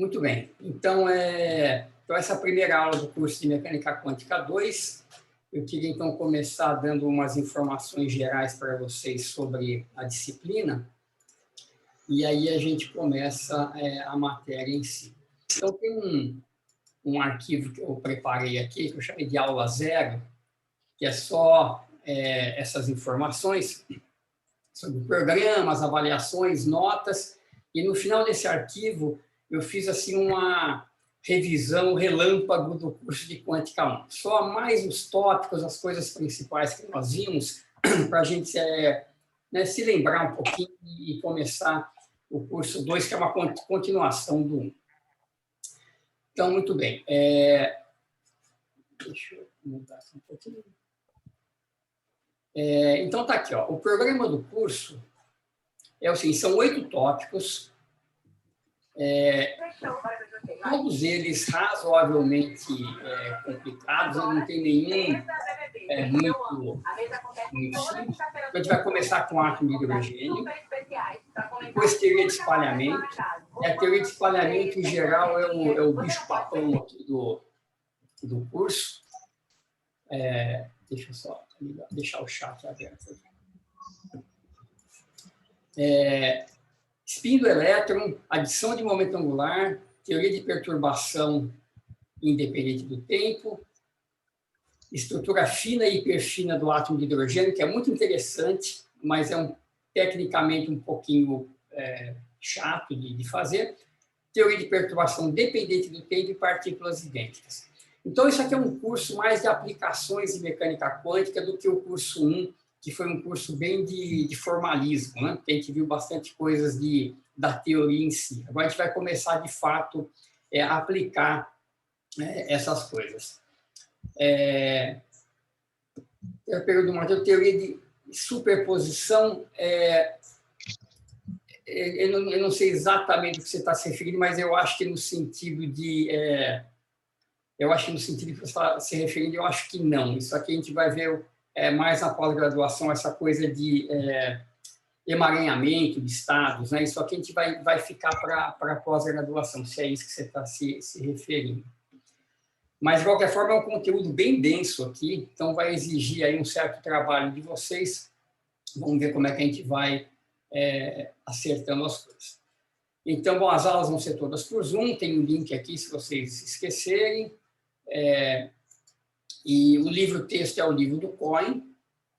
Muito bem. Então, essa primeira aula do curso de Mecânica Quântica 2, eu queria, então, começar dando umas informações gerais para vocês sobre a disciplina, e aí a gente começa a matéria em si. Então, tem um arquivo que eu preparei aqui, que eu chamei de aula 0, que é só essas informações sobre programas, avaliações, notas, e no final desse arquivo eu fiz assim uma revisão relâmpago do curso de Quântica 1. Só mais os tópicos, as coisas principais que nós vimos, para a gente se lembrar um pouquinho e começar o curso 2, que é uma continuação do 1. Então, muito bem. Deixa eu mudar aqui um pouquinho. Então, está aqui. O programa do curso são 8 tópicos, todos eles razoavelmente complicados, não tem nenhum muito simples. A gente vai começar com átomo de hidrogênio, depois teoria de espalhamento. A teoria de espalhamento, em geral, é o bicho-papão aqui do curso. Deixa eu só deixar o chat aberto aqui. Spin do elétron, adição de momento angular, teoria de perturbação independente do tempo, estrutura fina e hiperfina do átomo de hidrogênio, que é muito interessante, mas tecnicamente um pouquinho chato de fazer, teoria de perturbação dependente do tempo e partículas idênticas. Então, isso aqui é um curso mais de aplicações de mecânica quântica do que o curso 1, que foi um curso bem de formalismo, né? A gente viu bastante coisas da teoria em si. Agora a gente vai começar, de fato, a aplicar essas coisas. Eu pergunto, Matheus, teoria de superposição, eu não sei exatamente o que você está se referindo, mas eu acho que no sentido de... eu acho que no sentido que você está se referindo, eu acho que não. Isso aqui a gente vai ver mais na pós-graduação, essa coisa de emaranhamento de estados, né? Isso aqui a gente vai ficar para a pós-graduação, se é isso que você está se referindo. Mas, de qualquer forma, é um conteúdo bem denso aqui, então vai exigir aí um certo trabalho de vocês. Vamos ver como é que a gente vai acertando as coisas. Então, bom, as aulas vão ser todas por Zoom, tem um link aqui se vocês esquecerem. E o livro-texto é o livro do Cohen.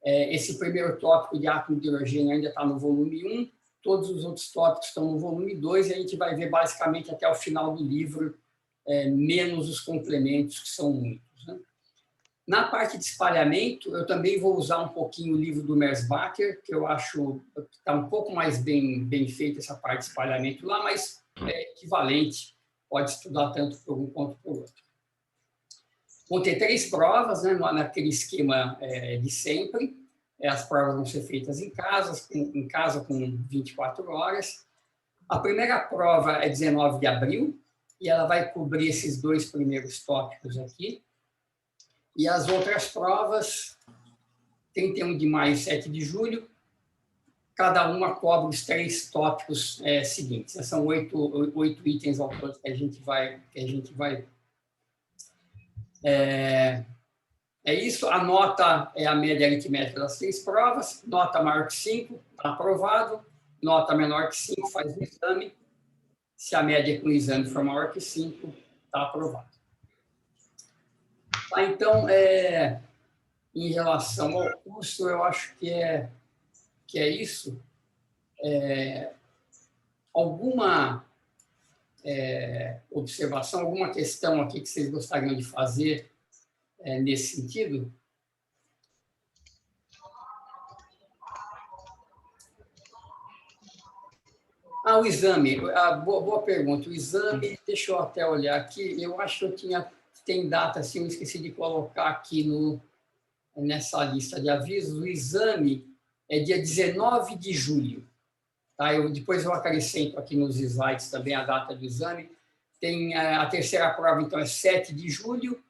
Esse primeiro tópico de átomo de hidrogênio ainda está no volume 1, todos os outros tópicos estão no volume 2, e a gente vai ver basicamente até o final do livro, menos os complementos, que são muitos, né? Na parte de espalhamento, eu também vou usar um pouquinho o livro do Merzbacher, que eu acho que está um pouco mais bem feita essa parte de espalhamento lá, mas é equivalente, pode estudar tanto por um quanto por outro. Vão ter 3 provas, né, naquele esquema de sempre. As provas vão ser feitas em casa com 24 horas. A primeira prova é 19 de abril, e ela vai cobrir esses 2 primeiros tópicos aqui. E as outras provas, 31 de maio e 7 de julho, cada uma cobre os 3 tópicos seguintes. São 8 itens ao todo que a gente vai isso. A nota é a média aritmética das 3 provas. Nota maior que 5, está aprovado. Nota menor que 5, faz o exame. Se a média com o exame for maior que 5, está aprovado. Tá, então, em relação ao curso, eu acho que é isso. Alguma observação, alguma questão aqui que vocês gostariam de fazer nesse sentido? O exame. Boa pergunta. O exame, deixa eu até olhar aqui, eu acho que tem data, assim, eu esqueci de colocar aqui nessa lista de avisos. O exame é dia 19 de julho. Tá? Depois eu acrescento aqui nos slides também a data do exame. Tem a terceira prova, então, é 7 de julho,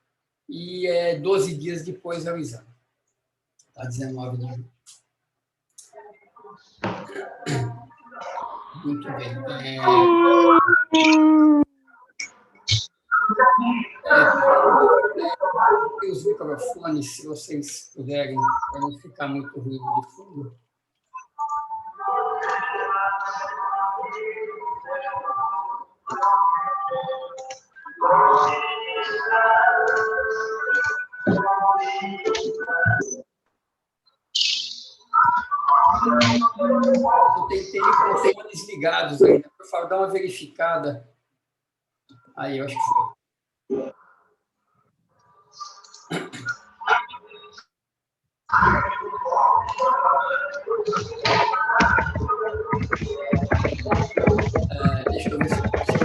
e 12 dias depois é o exame. Tá? 19 de julho. Muito bem. Os microfones, se vocês puderem, para não ficar muito ruído de fundo. Eu tentei microfones ligados ainda. Por favor, dá uma verificada. Aí, eu acho que foi. Deixa eu ver se eu consigo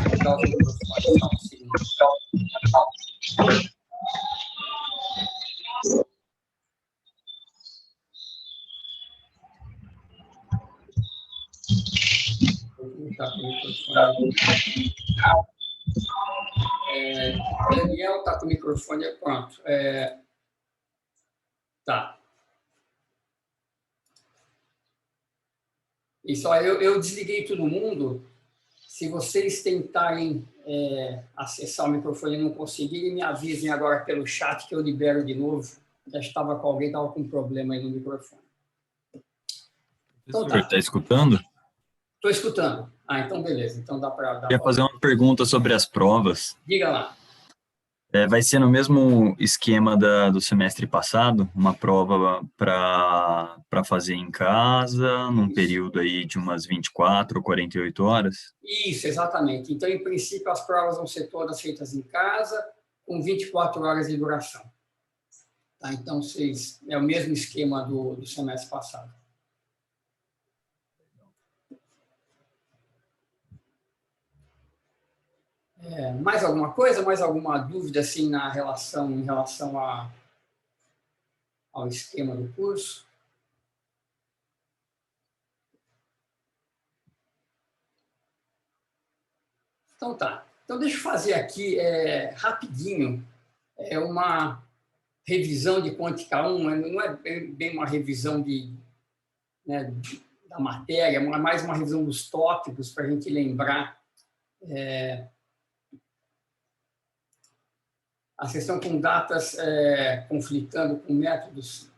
ligar os microfones. Só um segundo. Tá com o microfone. Daniel está com o microfone, pronto. Tá. Isso, eu desliguei todo mundo. Se vocês tentarem acessar o microfone e não conseguirem, me avisem agora pelo chat que eu libero de novo. Já estava com alguém, estava com um problema aí no microfone. Então, tá. Está escutando? Estou escutando. Então beleza. Então dá para... Queria fazer uma pergunta sobre as provas. Diga lá. Vai ser no mesmo esquema do semestre passado, uma prova para fazer em casa, num período aí de umas 24 ou 48 horas? Isso, exatamente. Então, em princípio, as provas vão ser todas feitas em casa, com 24 horas de duração. Tá? Então, é o mesmo esquema do semestre passado. Mais alguma coisa? Mais alguma dúvida assim, em relação ao esquema do curso? Então tá. Então deixa eu fazer aqui rapidinho uma revisão de Quântica 1. Não é bem uma revisão da matéria, mas mais uma revisão dos tópicos para a gente lembrar. A questão com datas conflitando com métodos.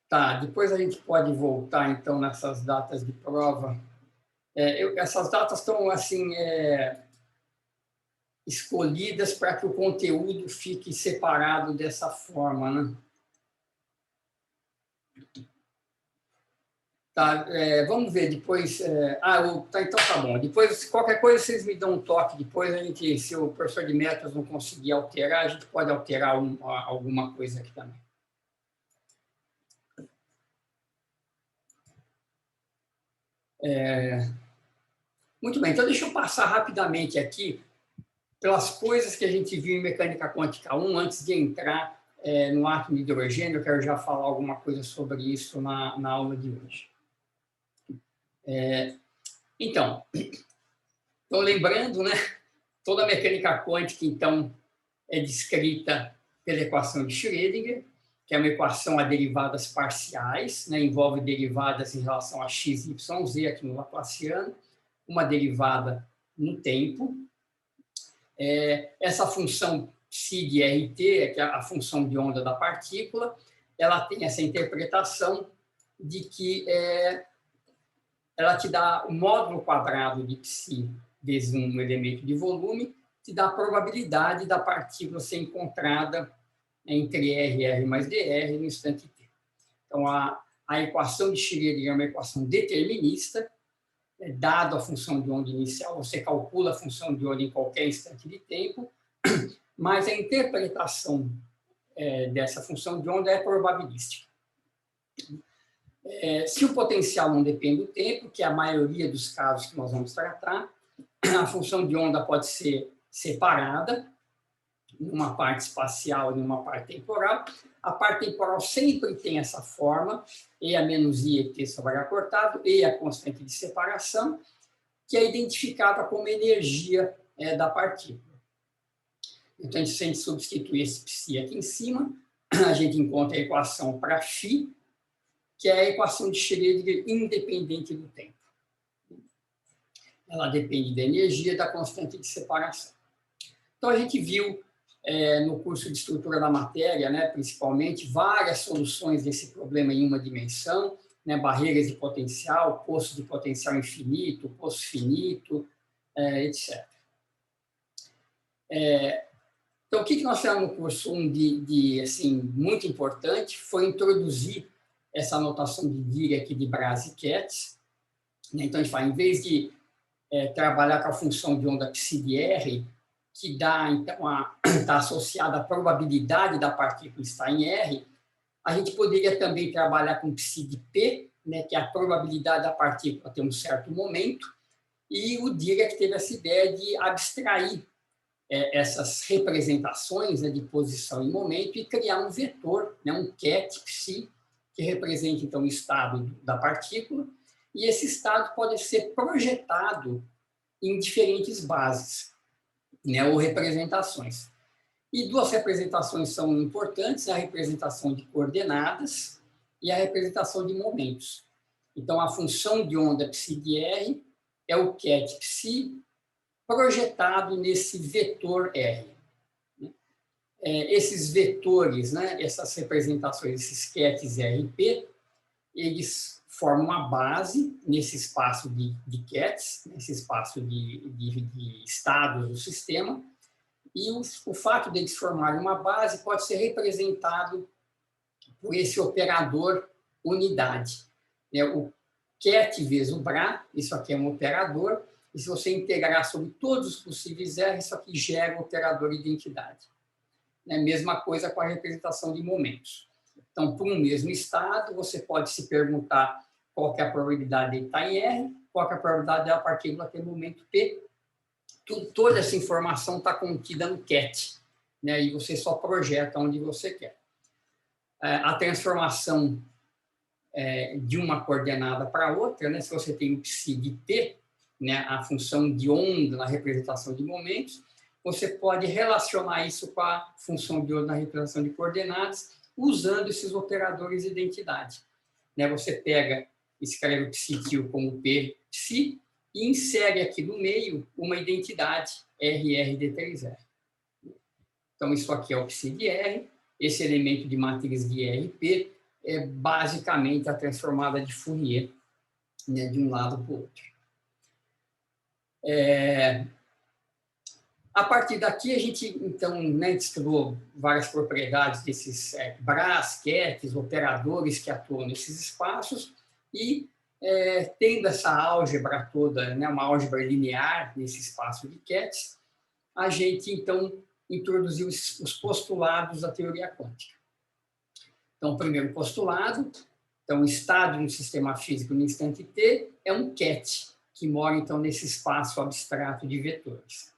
Tá, depois a gente pode voltar, então, nessas datas de prova. Essas datas estão, assim, escolhidas para que o conteúdo fique separado dessa forma, né? Tá, vamos ver depois. Tá, então tá bom. Depois, qualquer coisa, vocês me dão um toque. Depois, se o professor de métodos não conseguir alterar, a gente pode alterar alguma coisa aqui também. Muito bem, então deixa eu passar rapidamente aqui pelas coisas que a gente viu em mecânica quântica 1 antes de entrar no átomo de hidrogênio. Eu quero já falar alguma coisa sobre isso na aula de hoje. Então, lembrando, né, toda a mecânica quântica, então, é descrita pela equação de Schrödinger, que é uma equação a derivadas parciais, né, envolve derivadas em relação a x, y, z, aqui no Laplaciano, uma derivada no tempo. Essa função psi de RT, que é a função de onda da partícula, ela tem essa interpretação de que ela te dá o módulo quadrado de psi vezes um elemento de volume, te dá a probabilidade da partícula ser encontrada entre R, R mais dr no instante t. Então, a equação de Schrödinger é uma equação determinista. Dado a função de onda inicial, você calcula a função de onda em qualquer instante de tempo, mas a interpretação dessa função de onda é probabilística. Se o potencial não depende do tempo, que é a maioria dos casos que nós vamos tratar, a função de onda pode ser separada, numa parte espacial e numa parte temporal. A parte temporal sempre tem essa forma, E a menos I ET sobre H cortado, E a constante de separação, que é identificada como energia da partícula. Então, se a gente substituir esse psi aqui em cima, a gente encontra a equação para φ, que é a equação de Schrödinger independente do tempo. ela depende da energia e da constante de separação. Então, a gente viu no curso de estrutura da matéria, né, principalmente, várias soluções desse problema em uma dimensão, né, barreiras de potencial, poço de potencial infinito, poço finito, etc. Então, o que nós fizemos no curso 1 assim, muito importante foi introduzir essa notação de Dirac, de Braz e Katz. Então, a gente fala, em vez de trabalhar com a função de onda psi de R, que dá, então, está associada à probabilidade da partícula estar em R, a gente poderia também trabalhar com psi de P, né, que é a probabilidade da partícula ter um certo momento, e o Dirac teve essa ideia de abstrair essas representações, né, de posição e momento e criar um vetor, né, um ket psi, que representa, então, o estado da partícula, e esse estado pode ser projetado em diferentes bases, né, ou representações. E duas representações são importantes, a representação de coordenadas e a representação de momentos. Então, a função de onda psi de R é o ket psi projetado nesse vetor R. Esses vetores, né, essas representações, esses kets R e P, eles formam uma base nesse espaço de kets, nesse espaço de estados do sistema, e o fato deles formarem uma base pode ser representado por esse operador unidade. O ket vezes o Bra, isso aqui é um operador, e se você integrar sobre todos os possíveis R, isso aqui gera o operador identidade. Mesma coisa com a representação de momentos. Então, por um mesmo estado, você pode se perguntar qual que é a probabilidade de estar em R, qual que é a probabilidade da partícula ter momento P. Toda essa informação está contida no ket, né? E você só projeta onde você quer. A transformação de uma coordenada para outra, né? Se você tem o psi de P, né, a função de onda na representação de momentos, você pode relacionar isso com a função de onda na representação de coordenadas, usando esses operadores de identidade. Você pega, escreve o psi-tio como P psi e insere aqui no meio uma identidade RRD3R. Então, isso aqui é o psi de R, esse elemento de matriz de RP é basicamente a transformada de Fourier, né, de um lado para o outro. A partir daqui, a gente, então, né, estudou várias propriedades desses Bras, kets, operadores que atuam nesses espaços, e, tendo essa álgebra toda, né, uma álgebra linear nesse espaço de kets, a gente, então, introduziu os postulados da teoria quântica. Então, o primeiro postulado, então, o estado no sistema físico no instante t é um ket, que mora, então, nesse espaço abstrato de vetores.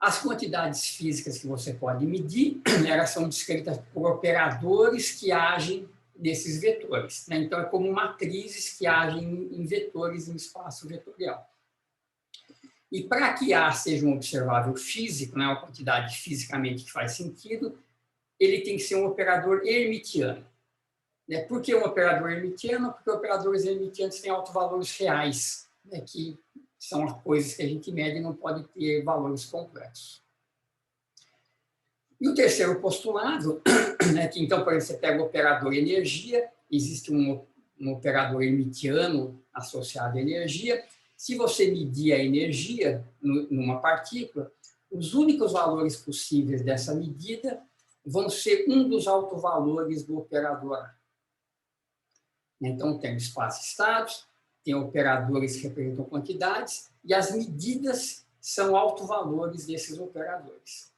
As quantidades físicas que você pode medir, elas são descritas por operadores que agem nesses vetores, né? Então, é como matrizes que agem em vetores em espaço vetorial. E para que A seja um observável físico, né, uma quantidade fisicamente que faz sentido, ele tem que ser um operador hermitiano. Por que um operador hermitiano? Porque operadores hermitianos têm autovalores reais, né, que são as coisas que a gente mede e não pode ter valores complexos. E o terceiro postulado, né, que então, por exemplo, você pega o operador energia, existe um operador hermitiano associado à energia. Se você medir a energia numa partícula, os únicos valores possíveis dessa medida vão ser um dos autovalores do operador A. Então, tem espaço-estados, tem operadores que representam quantidades, e as medidas são autovalores desses operadores.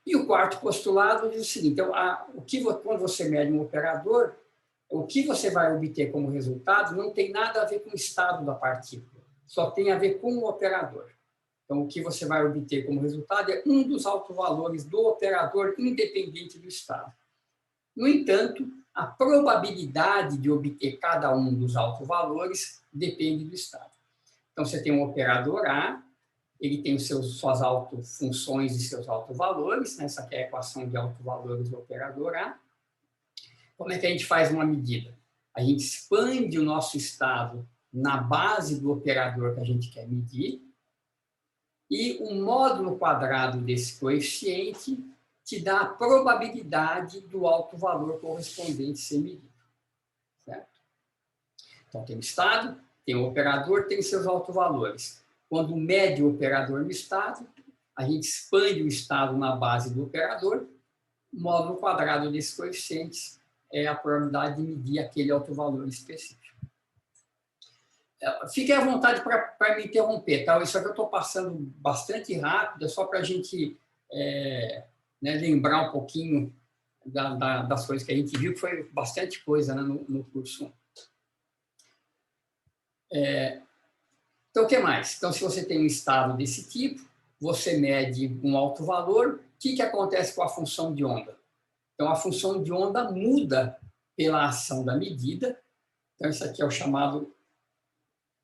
E o quarto postulado diz o seguinte: então, quando você mede um operador, o que você vai obter como resultado não tem nada a ver com o estado da partícula, só tem a ver com o operador. Então, o que você vai obter como resultado é um dos autovalores do operador independente do estado. No entanto, a probabilidade de obter cada um dos autovalores depende do estado. Então, você tem um operador A, ele tem suas autofunções e seus autovalores, né? Essa aqui é a equação de autovalores do operador A. Como é que a gente faz uma medida? A gente expande o nosso estado na base do operador que a gente quer medir, e o módulo quadrado desse coeficiente te dá a probabilidade do alto valor correspondente ser medido. Certo? Então, tem o estado, tem o operador, tem seus autovalores. Quando mede o operador no estado, a gente expande o estado na base do operador, o módulo quadrado desses coeficientes é a probabilidade de medir aquele autovalor específico. Fiquem à vontade para me interromper, tá? Isso aqui eu estou passando bastante rápido, é só para a gente lembrar um pouquinho das coisas que a gente viu, que foi bastante coisa, né, no curso 1. Então, o que mais? Então, se você tem um estado desse tipo, você mede um alto valor, o que acontece com a função de onda? Então, a função de onda muda pela ação da medida. Então, isso aqui é o chamado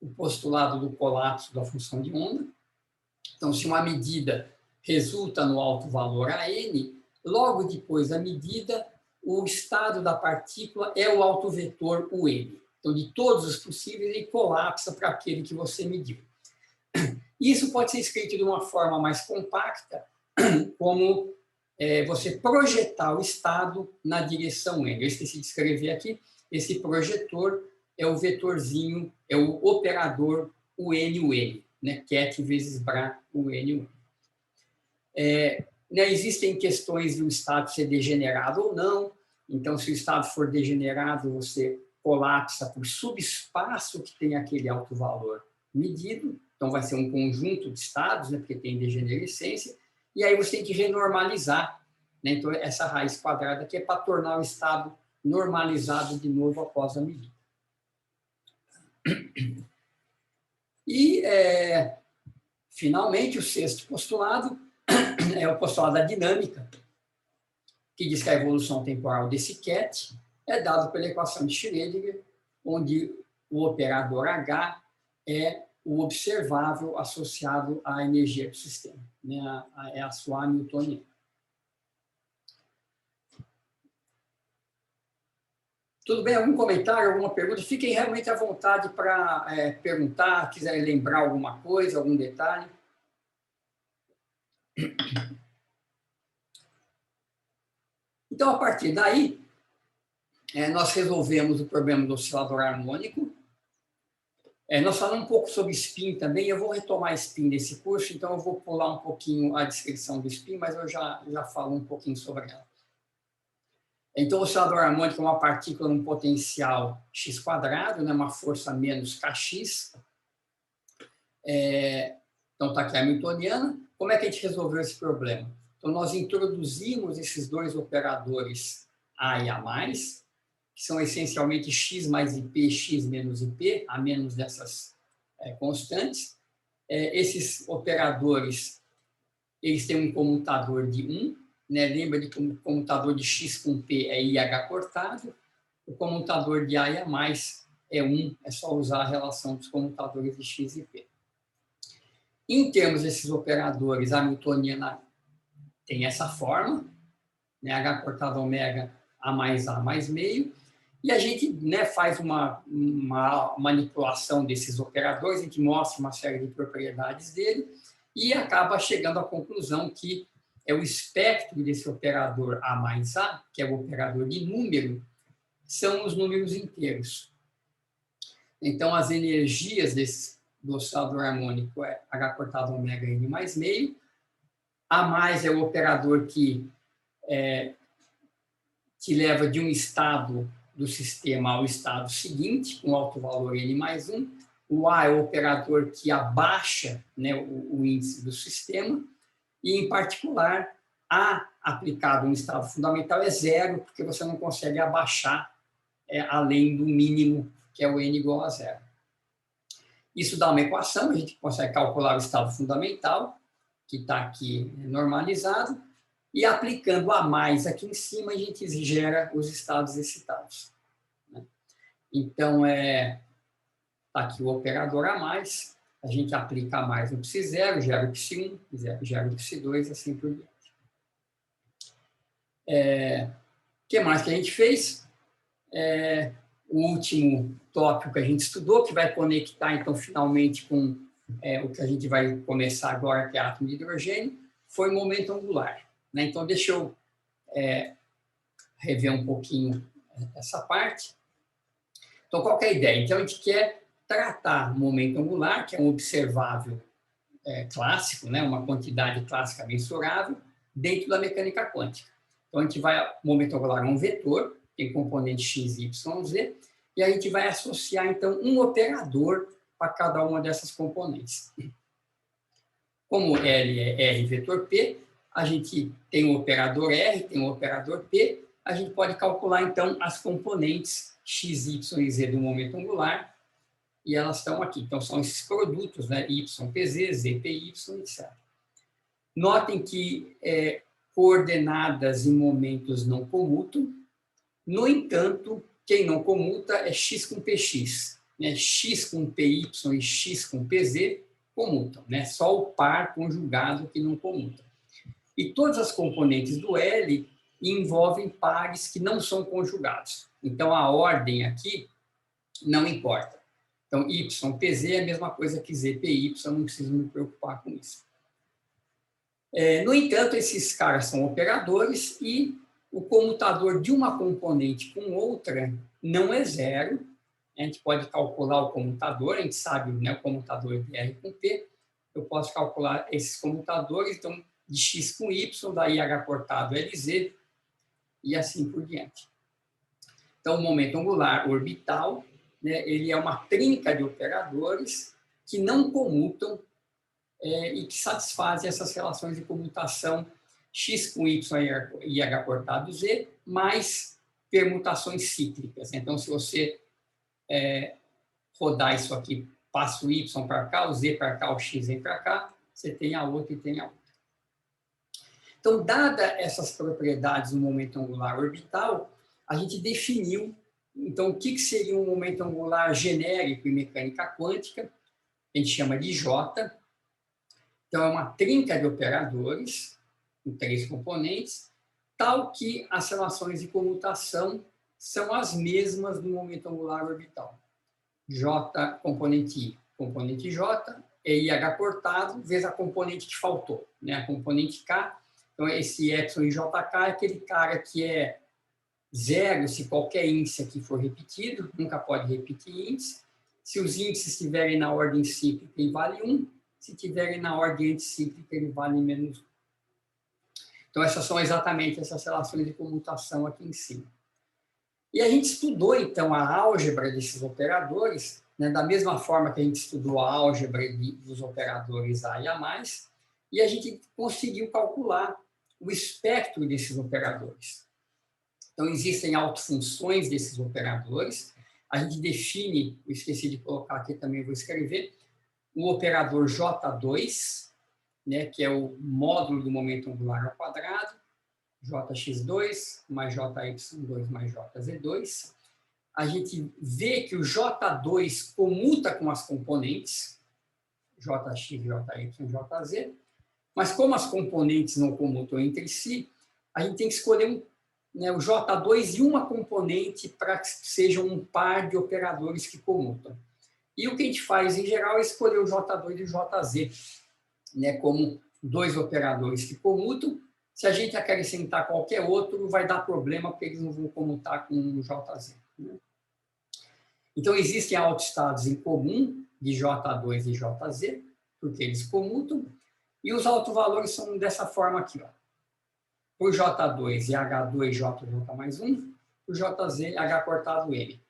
o postulado do colapso da função de onda. Então, se uma medida resulta no alto valor AN, logo depois da medida, o estado da partícula é o autovetor UN. Então, de todos os possíveis, ele colapsa para aquele que você mediu. Isso pode ser escrito de uma forma mais compacta, como você projetar o estado na direção N. Eu esqueci de escrever aqui, esse projetor é o vetorzinho, é o operador UN, né? Ket vezes Bra, UN. Existem questões de um estado ser degenerado ou não. Então, se o estado for degenerado, você colapsa por subespaço que tem aquele alto valor medido. Então, vai ser um conjunto de estados, né? Porque tem degenerescência. E aí você tem que renormalizar, né? Então, essa raiz quadrada aqui é para tornar o estado normalizado de novo após a medida. E, finalmente, o sexto postulado é o postulado da dinâmica, que diz que a evolução temporal desse Ket é dado pela equação de Schrödinger, onde o operador H é o observável associado à energia do sistema, né? É a sua hamiltoniana. Tudo bem? Algum comentário, alguma pergunta? Fiquem realmente à vontade para perguntar, quiserem lembrar alguma coisa, algum detalhe. Então, a partir daí, nós resolvemos o problema do oscilador harmônico. Nós falamos um pouco sobre spin também. Eu vou retomar spin nesse curso, então eu vou pular um pouquinho a descrição do spin, mas eu já falo um pouquinho sobre ela. Então, o oscilador harmônico é uma partícula num potencial x², né, uma força menos kx. Então, está aqui a hamiltoniana. Como é que a gente resolveu esse problema? Então, nós introduzimos esses dois operadores A e A+, que são essencialmente x mais IP, x menos IP, a menos dessas constantes. Esses operadores, eles têm um comutador de 1, né? Lembra de que o comutador de x com P é IH cortado, o comutador de A e A+, é 1, é só usar a relação dos comutadores de x e P. Em termos desses operadores, a hamiltoniana tem essa forma, né? H cortado ômega, A mais meio, e a gente, né, faz uma manipulação desses operadores, a gente mostra uma série de propriedades dele e acaba chegando à conclusão que o espectro desse operador A mais A, que é o operador de número, são os números inteiros. Então, as energias do oscilador harmônico é H cortado ômega N mais meio, A mais é o operador que te leva de um estado do sistema ao estado seguinte, com alto valor N mais 1. O A é o operador que abaixa, né, o índice do sistema. E, em particular, A aplicado no estado fundamental é 0, porque você não consegue abaixar além do mínimo, que é o N igual a 0. Isso dá uma equação, a gente consegue calcular o estado fundamental, que está aqui normalizado, e aplicando A mais aqui em cima, a gente gera os estados excitados. Então, está aqui o operador A mais, a gente aplica A mais no psi0, gera o psi1, gera o psi2, assim por diante. O que mais que a gente fez? o último tópico que a gente estudou, que vai conectar, então, finalmente com o que a gente vai começar agora, que é átomo de hidrogênio, foi o momento angular. Né? Então, deixa eu rever um pouquinho essa parte. Então, qual que é a ideia? Então, a gente quer tratar o momento angular, que é um observável clássico, né? Uma quantidade clássica mensurável, dentro da mecânica quântica. Então, a gente vai, o momento angular é um vetor, tem componente x, y, z, e a gente vai associar, então, um operador para cada uma dessas componentes. Como L é R vetor P, a gente tem o operador R, tem o operador P, a gente pode calcular, então, as componentes x, y e z do momento angular, e elas estão aqui. Então, são esses produtos, né? YPZ, ZPY, etc. Notem que coordenadas em momentos não comutam. No entanto, quem não comuta é x com px. Né? X com py e x com pz comutam. Né? Só o par conjugado que não comuta. E todas as componentes do L envolvem pares que não são conjugados. Então, a ordem aqui não importa. Então, YPZ é a mesma coisa que ZPY, não preciso me preocupar com isso. No entanto, esses caras são operadores e o comutador de uma componente com outra não é zero. A gente pode calcular o comutador, a gente sabe, né, o comutador de R com P. Eu posso calcular esses comutadores, então, de X com Y, daí H cortado LZ, e assim por diante. Então, o momento angular orbital, né, ele é uma trinca de operadores que não comutam e que satisfazem essas relações de comutação x com y e h cortado z, mais permutações cíclicas. Então, se você rodar isso aqui, passa o y para cá, o z para cá, o x vem para cá, você tem a outra e tem a outra. Então, dada essas propriedades do momento angular orbital, a gente definiu, então, o que seria um momento angular genérico em mecânica quântica, a gente chama de J. Então, é uma trinca de operadores, com 3 componentes, tal que as relações de comutação são as mesmas no momento angular orbital. J, componente J, e IH cortado, vezes a componente que faltou, né? A componente K. Então, esse epsilon em JK é aquele cara que é zero se qualquer índice aqui for repetido, nunca pode repetir índice. Se os índices estiverem na ordem cíclica, ele vale 1. Se estiverem na ordem anticíclica, ele vale menos 1. Então, essas são exatamente essas relações de comutação aqui em cima. E a gente estudou, então, a álgebra desses operadores, né, da mesma forma que a gente estudou a álgebra dos operadores A e A+, e a gente conseguiu calcular o espectro desses operadores. Então, existem autofunções desses operadores. A gente define, eu esqueci de colocar aqui, também vou escrever, o operador J2, né, que é o módulo do momento angular ao quadrado, Jx2 mais Jy2 mais Jz2. A gente vê que o J2 comuta com as componentes, Jx, Jy, Jz, mas como as componentes não comutam entre si, a gente tem que escolher o J2 e uma componente para que sejam um par de operadores que comutam. E o que a gente faz, em geral, é escolher o J2 e o Jz, né, como 2 operadores que comutam. Se a gente acrescentar qualquer outro, vai dar problema, porque eles não vão comutar com o Jz. Né? Então, existem autoestados em comum de J2 e Jz, porque eles comutam, e os autovalores são dessa forma aqui. Ó. Por J2 é H2, J mais 1, por Jz é H cortado M.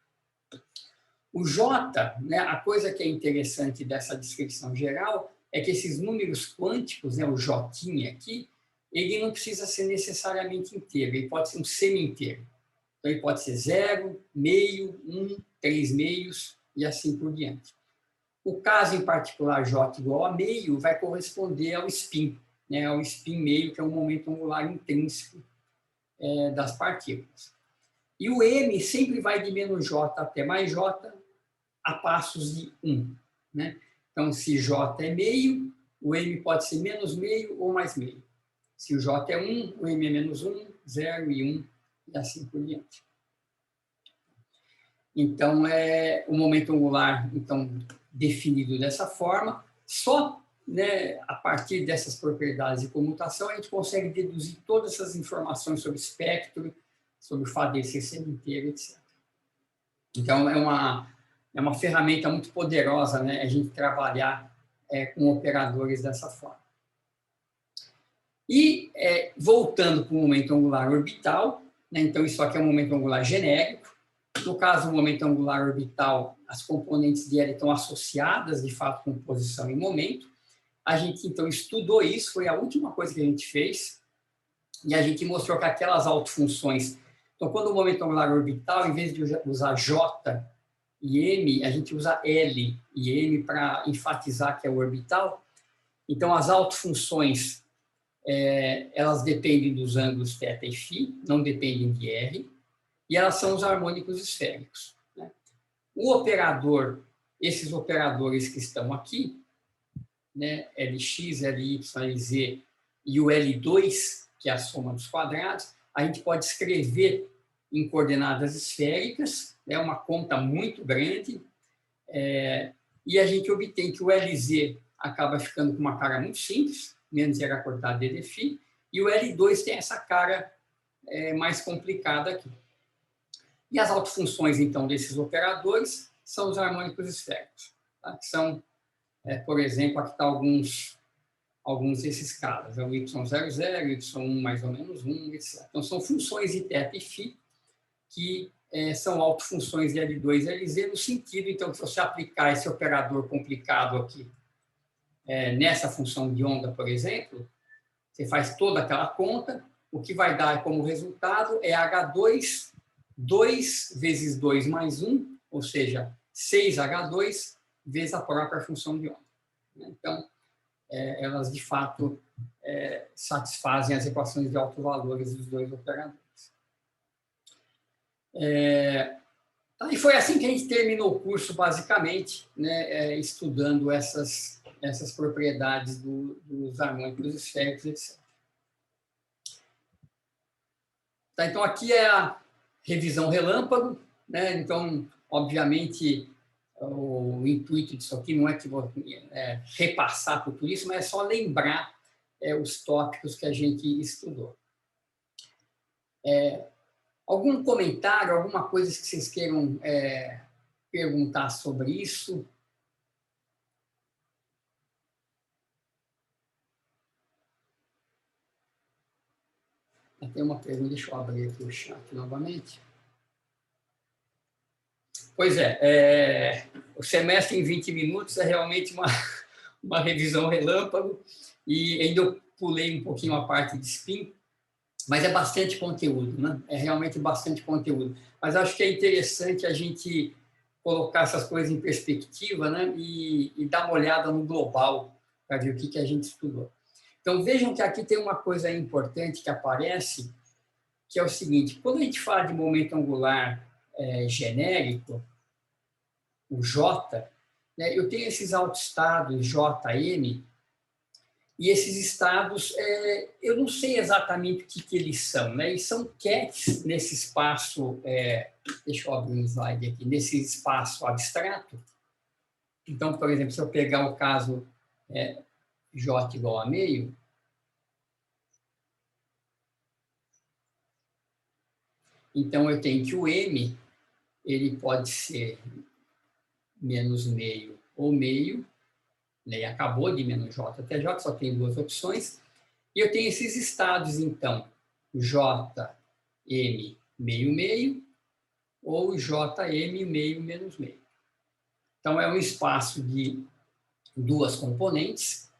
O J, né, a coisa que é interessante dessa descrição geral é que esses números quânticos, né, o J aqui, ele não precisa ser necessariamente inteiro, ele pode ser um semi-inteiro. Então, ele pode ser 0, meio, 1, 3 meios e assim por diante. O caso em particular, J igual a meio, vai corresponder ao spin, né, ao spin meio, que é um momento angular intrínseco das partículas. E o M sempre vai de menos J até mais J a passos de 1. Né? Então, se J é meio, o M pode ser menos meio ou mais meio. Se o J é 1, o M é menos 1, 0 e 1, e assim por diante. Então, o momento angular, então, definido dessa forma, só, né, a partir dessas propriedades de comutação, a gente consegue deduzir todas essas informações sobre espectro, sobre o fato de ser inteiro, etc. Então, é uma ferramenta muito poderosa, né, a gente trabalhar com operadores dessa forma. E, voltando para o momento angular orbital, né, então, isso aqui é um momento angular genérico. No caso do momento angular orbital, as componentes dele estão associadas, de fato, com posição e momento. A gente, então, estudou isso, foi a última coisa que a gente fez, e a gente mostrou que aquelas autofunções... Então, quando o momento angular orbital, em vez de usar J e M, a gente usa L e M para enfatizar que é o orbital. Então, as autofunções, elas dependem dos ângulos θ e φ, não dependem de R, e elas são os harmônicos esféricos, né? O operador, esses operadores que estão aqui, né, Lx, Ly, Lz e o L2, que é a soma dos quadrados, a gente pode escrever em coordenadas esféricas, é uma conta muito grande, e a gente obtém que o Lz acaba ficando com uma cara muito simples, menos zero cortado d de φ, e o L2 tem essa cara mais complicada aqui. E as autofunções, então, desses operadores são os harmônicos esféricos, tá? Que são, por exemplo, aqui está alguns desses caras, é o y00, y1 mais ou menos 1, etc. Então, são funções de θ e φ que são autofunções de L2 e Lz, no sentido, então, que se você aplicar esse operador complicado aqui nessa função de onda, por exemplo, você faz toda aquela conta, o que vai dar como resultado é H2, 2 vezes 2 mais 1, ou seja, 6H2 vezes a própria função de onda. Então, elas, de fato, satisfazem as equações de autovalores dos dois operadores. E foi assim que a gente terminou o curso, basicamente, né, estudando essas propriedades dos harmônicos esféricos, etc. Tá, então, aqui é a revisão relâmpago, né? Então, obviamente, o intuito disso aqui não é que vou repassar por tudo isso, mas é só lembrar os tópicos que a gente estudou. Algum comentário, alguma coisa que vocês queiram perguntar sobre isso? Tem uma pergunta, deixa eu abrir aqui o chat novamente. Pois o semestre em 20 minutos é realmente uma revisão relâmpago, e ainda eu pulei um pouquinho a parte de spin, mas é bastante conteúdo, né? É realmente bastante conteúdo. Mas acho que é interessante a gente colocar essas coisas em perspectiva, né? E dar uma olhada no global para ver o que a gente estudou. Então, vejam que aqui tem uma coisa importante que aparece, que é o seguinte: quando a gente fala de momento angular genérico, o J, né, eu tenho esses autoestados JM, e esses estados, eu não sei exatamente o que eles são, né? Eles são quetes nesse espaço, deixa eu abrir um slide aqui, nesse espaço abstrato. Então, por exemplo, se eu pegar o caso J igual a meio, então eu tenho que o M, ele pode ser menos meio ou meio, né? Acabou de menos J até J, só tem duas opções. E eu tenho esses estados, então, JM meio meio ou JM meio menos meio. Então, é um espaço de duas componentes.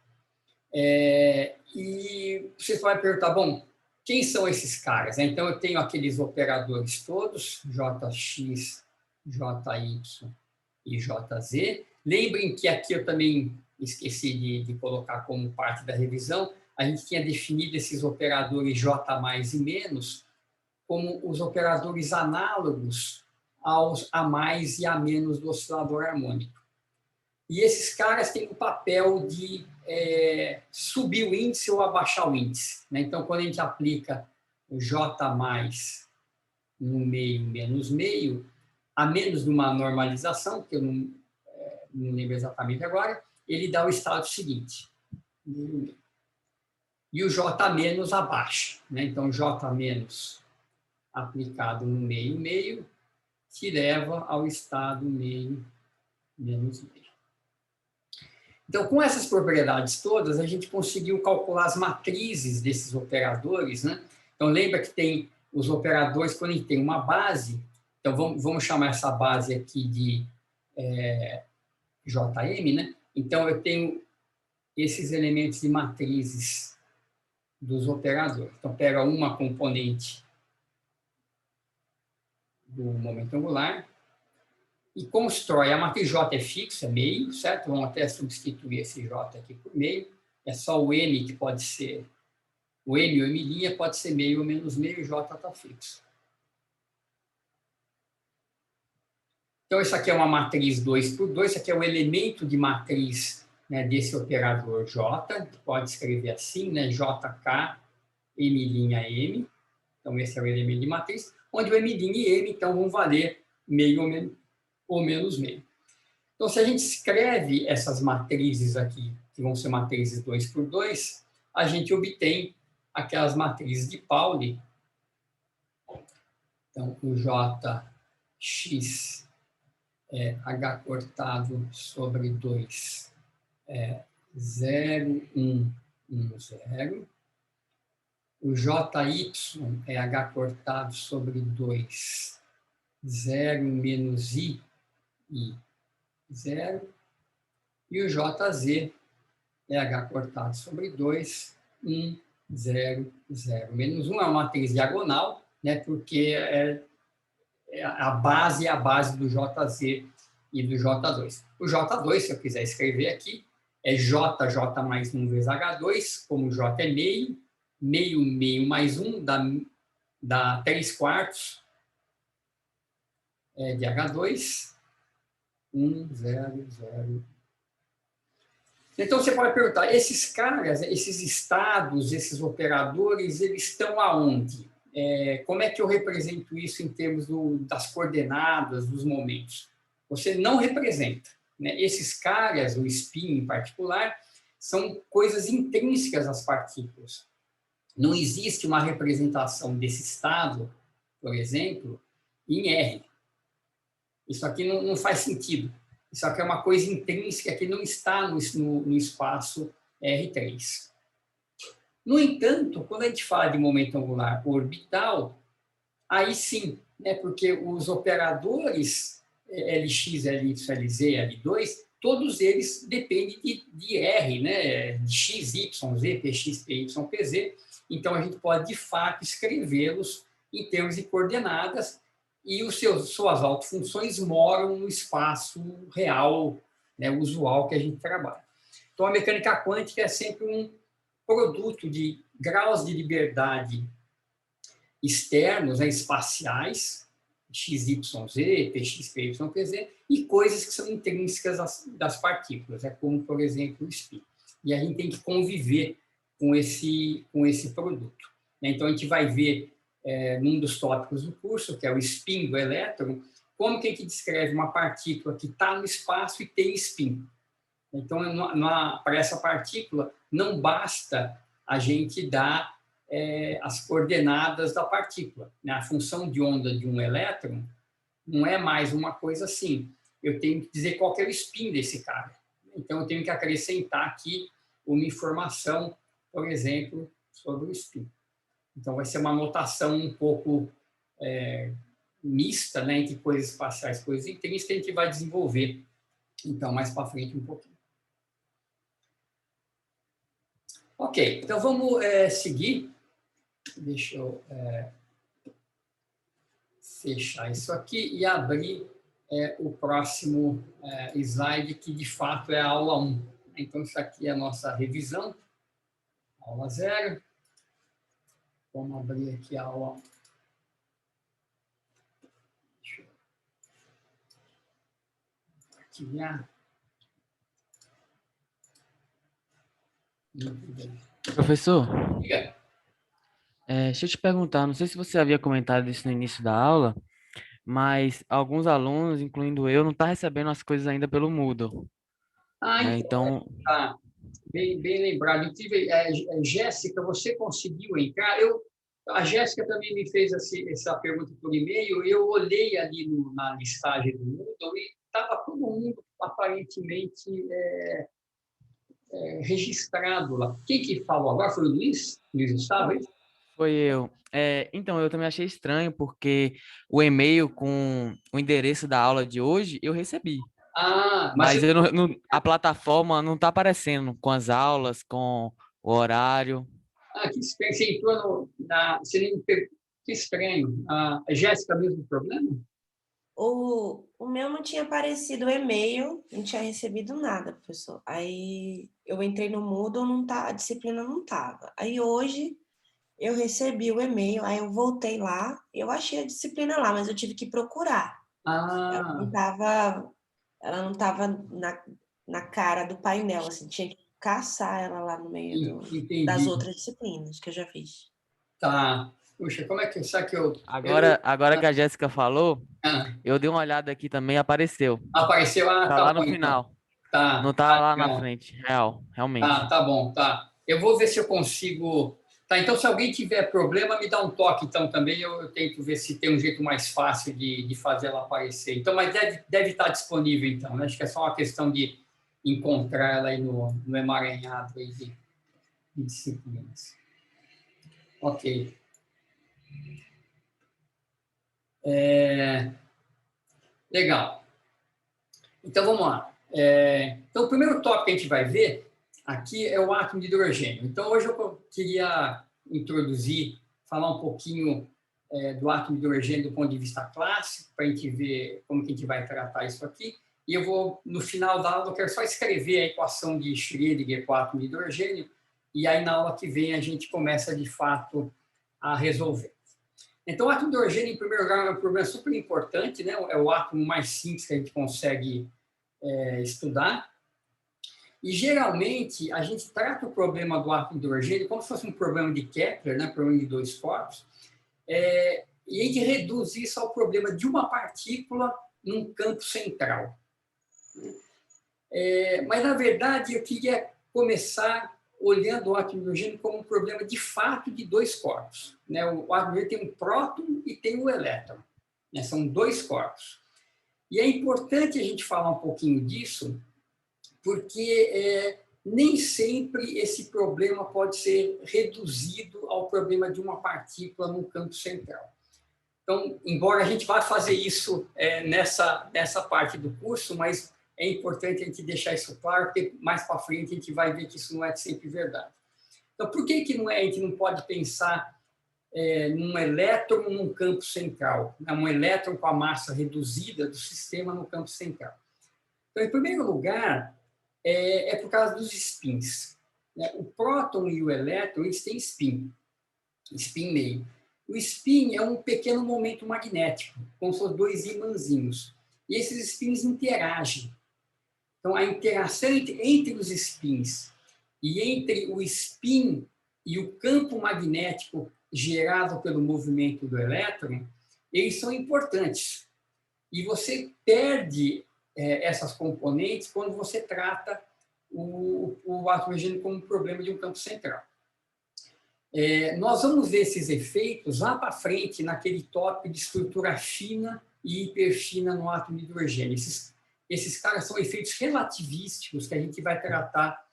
E você vai perguntar, bom, quem são esses caras? Então, eu tenho aqueles operadores todos, JX, JY e JZ. Lembrem que aqui eu também esqueci de colocar como parte da revisão, a gente tinha definido esses operadores J mais e menos como os operadores análogos aos A mais e A menos do oscilador harmônico. E esses caras têm o papel de subir o índice ou abaixar o índice, né? Então, quando a gente aplica o J mais no meio menos meio, a menos de uma normalização, que eu não lembro exatamente agora, ele dá o estado seguinte. E o J menos abaixo, né? Então, J menos aplicado no meio, meio, que leva ao estado meio, menos meio. Então, com essas propriedades todas, a gente conseguiu calcular as matrizes desses operadores, né? Então, lembra que tem os operadores, quando a gente tem uma base, então vamos chamar essa base aqui de JM, né? Então, eu tenho esses elementos de matrizes dos operadores. Então, pega uma componente do momento angular e constrói. A matriz J é fixa, é meio, certo? Vamos até substituir esse J aqui por meio. É só o M que pode ser, o M ou M' pode ser meio ou menos meio, J está fixo. Então, isso aqui é uma matriz 2 por 2, isso aqui é o elemento de matriz, né, desse operador J, que pode escrever assim, né, JK, M', então esse é o elemento de matriz, onde o M' e M, então, vão valer meio ou menos meio. Então, se a gente escreve essas matrizes aqui, que vão ser matrizes 2 por 2, a gente obtém aquelas matrizes de Pauli. Então, o Jx é H cortado sobre 2 é 0, 1, 1, 0. O JY é H cortado sobre 2, 0 menos I, 0. E o JZ é H cortado sobre 2, 1, 0, 0. Menos 1 é uma matriz diagonal, né, porque a base é a base do JZ e do J2. O J2, se eu quiser escrever aqui, é JJ mais 1 vezes H2, como J é meio, meio, meio mais 1 dá 3 quartos de H2, 1, 0, 0. Então, você pode perguntar, esses caras, esses estados, esses operadores, eles estão aonde? Como é que eu represento isso em termos das coordenadas, dos momentos? Você não representa, né? Esses caras, o spin em particular, são coisas intrínsecas às partículas. Não existe uma representação desse estado, por exemplo, em R. Isso aqui não faz sentido. Isso aqui é uma coisa intrínseca que não está no espaço R3. No entanto, quando a gente fala de momento angular orbital, aí sim, né, porque os operadores Lx, Ly, Lz, L2, todos eles dependem de R, né, de x, y, z, px, py, pz. Então, a gente pode, de fato, escrevê-los em termos de coordenadas e suas autofunções moram no espaço real, né, usual que a gente trabalha. Então, a mecânica quântica é sempre um produto de graus de liberdade externos, né, espaciais, x, y, z, px, py, pz, e coisas que são intrínsecas das partículas, como, por exemplo, o spin. E a gente tem que conviver com esse produto. Então, a gente vai ver num dos tópicos do curso, que é o spin do elétron, como que a gente descreve uma partícula que está no espaço e tem spin. Então, para essa partícula, não basta a gente dar as coordenadas da partícula. A função de onda de um elétron não é mais uma coisa assim. Eu tenho que dizer qual que é o spin desse cara. Então, eu tenho que acrescentar aqui uma informação, por exemplo, sobre o spin. Então, vai ser uma notação um pouco mista, né, entre coisas espaciais e coisas intrínsecas, que a gente vai desenvolver, então, mais para frente um pouquinho. Ok, então vamos seguir. Deixa eu fechar isso aqui e abrir o próximo slide, que de fato é a aula 1. Então, isso aqui é a nossa revisão, aula 0. Vamos abrir aqui a aula. Deixa eu arquivar. Professor, Diga. deixa eu te perguntar, não sei se você havia comentado isso no início da aula, mas alguns alunos, incluindo eu, não tá recebendo as coisas ainda pelo Moodle, Ah, né? então, Então, tá. Bem lembrado. Inclusive, Jéssica, você conseguiu entrar? A Jéssica também me fez essa pergunta por e-mail. Eu olhei ali na listagem do Moodle e estava todo mundo aparentemente registrado lá. Quem que falou agora? Foi o Luiz? Luiz Gustavo, é isso? foi eu. Então, eu também achei estranho, porque o e-mail com o endereço da aula de hoje eu recebi. Ah, mas Mas a plataforma não está aparecendo com as aulas, com o horário. que estranho. Você entrou você nem que estranho. A Jéssica, mesmo problema? O meu não tinha aparecido o e-mail, não tinha recebido nada, professor. Aí eu entrei no Moodle, não tá, a disciplina não estava. Aí hoje eu recebi o e-mail, aí eu voltei lá, eu achei a disciplina lá, mas eu tive que procurar. Ela não Ah, estava, ela não estava na cara do painel, assim, tinha que caçar ela lá no meio das entendi. outras disciplinas que eu já fiz. Tá. Puxa, como é que será que Agora que a Jéssica falou, ah, eu dei uma olhada aqui também, apareceu. apareceu? Ah, Tá tá lá bom, no então. final. Não Tá, tá lá na legal. frente. Realmente. Tá bom, tá. Eu vou ver se eu consigo. Tá, então, se alguém tiver problema, me dá um toque, então, também. Eu tento ver se tem um jeito mais fácil de fazer ela aparecer. Então, mas deve estar disponível, então, né? Acho que é só uma questão de encontrar ela aí no emaranhado aí de disciplinas. Ok. Legal. Então, vamos lá. Então, o primeiro tópico que a gente vai ver aqui é o átomo de hidrogênio. Então, hoje eu queria introduzir, falar um pouquinho do átomo de hidrogênio do ponto de vista clássico, para a gente ver como que a gente vai tratar isso aqui. E eu vou, no final da aula, eu quero só escrever a equação de Schrödinger com o átomo de hidrogênio, e aí na aula que vem a gente começa, de fato, a resolver. Então, o átomo de hidrogênio, em primeiro lugar, é um problema super importante, né? É o átomo mais simples que a gente consegue estudar. E, geralmente, a gente trata o problema do átomo de hidrogênio como se fosse um problema de Kepler, né? Problema de dois corpos, e a gente reduz isso ao problema de uma partícula num campo central. Mas, na verdade, eu queria começar olhando o átomo de hidrogênio como um problema, de fato, de dois corpos. Né? O átomo de hidrogênio tem um próton e tem um elétron. Né? São dois corpos. E é importante a gente falar um pouquinho disso, porque nem sempre esse problema pode ser reduzido ao problema de uma partícula no campo central. Então, embora a gente vá fazer isso nessa parte do curso, mas é importante a gente deixar isso claro, porque mais para frente a gente vai ver que isso não é sempre verdade. Então, por que a gente não pode pensar num elétron num campo central, né? Um elétron com a massa reduzida do sistema no campo central? Então, em primeiro lugar, por causa dos spins. Né? O próton e o elétron, eles têm spin meio. O spin é um pequeno momento magnético, como se fossem dois imãzinhos. E esses spins interagem. Então, a interação entre os spins e entre o spin e o campo magnético gerado pelo movimento do elétron, eles são importantes. E você perde essas componentes quando você trata o átomo de hidrogênio como um problema de um campo central. Nós vamos ver esses efeitos lá para frente, naquele tópico de estrutura fina e hiperfina no átomo de hidrogênio. Esses caras são efeitos relativísticos que a gente vai tratar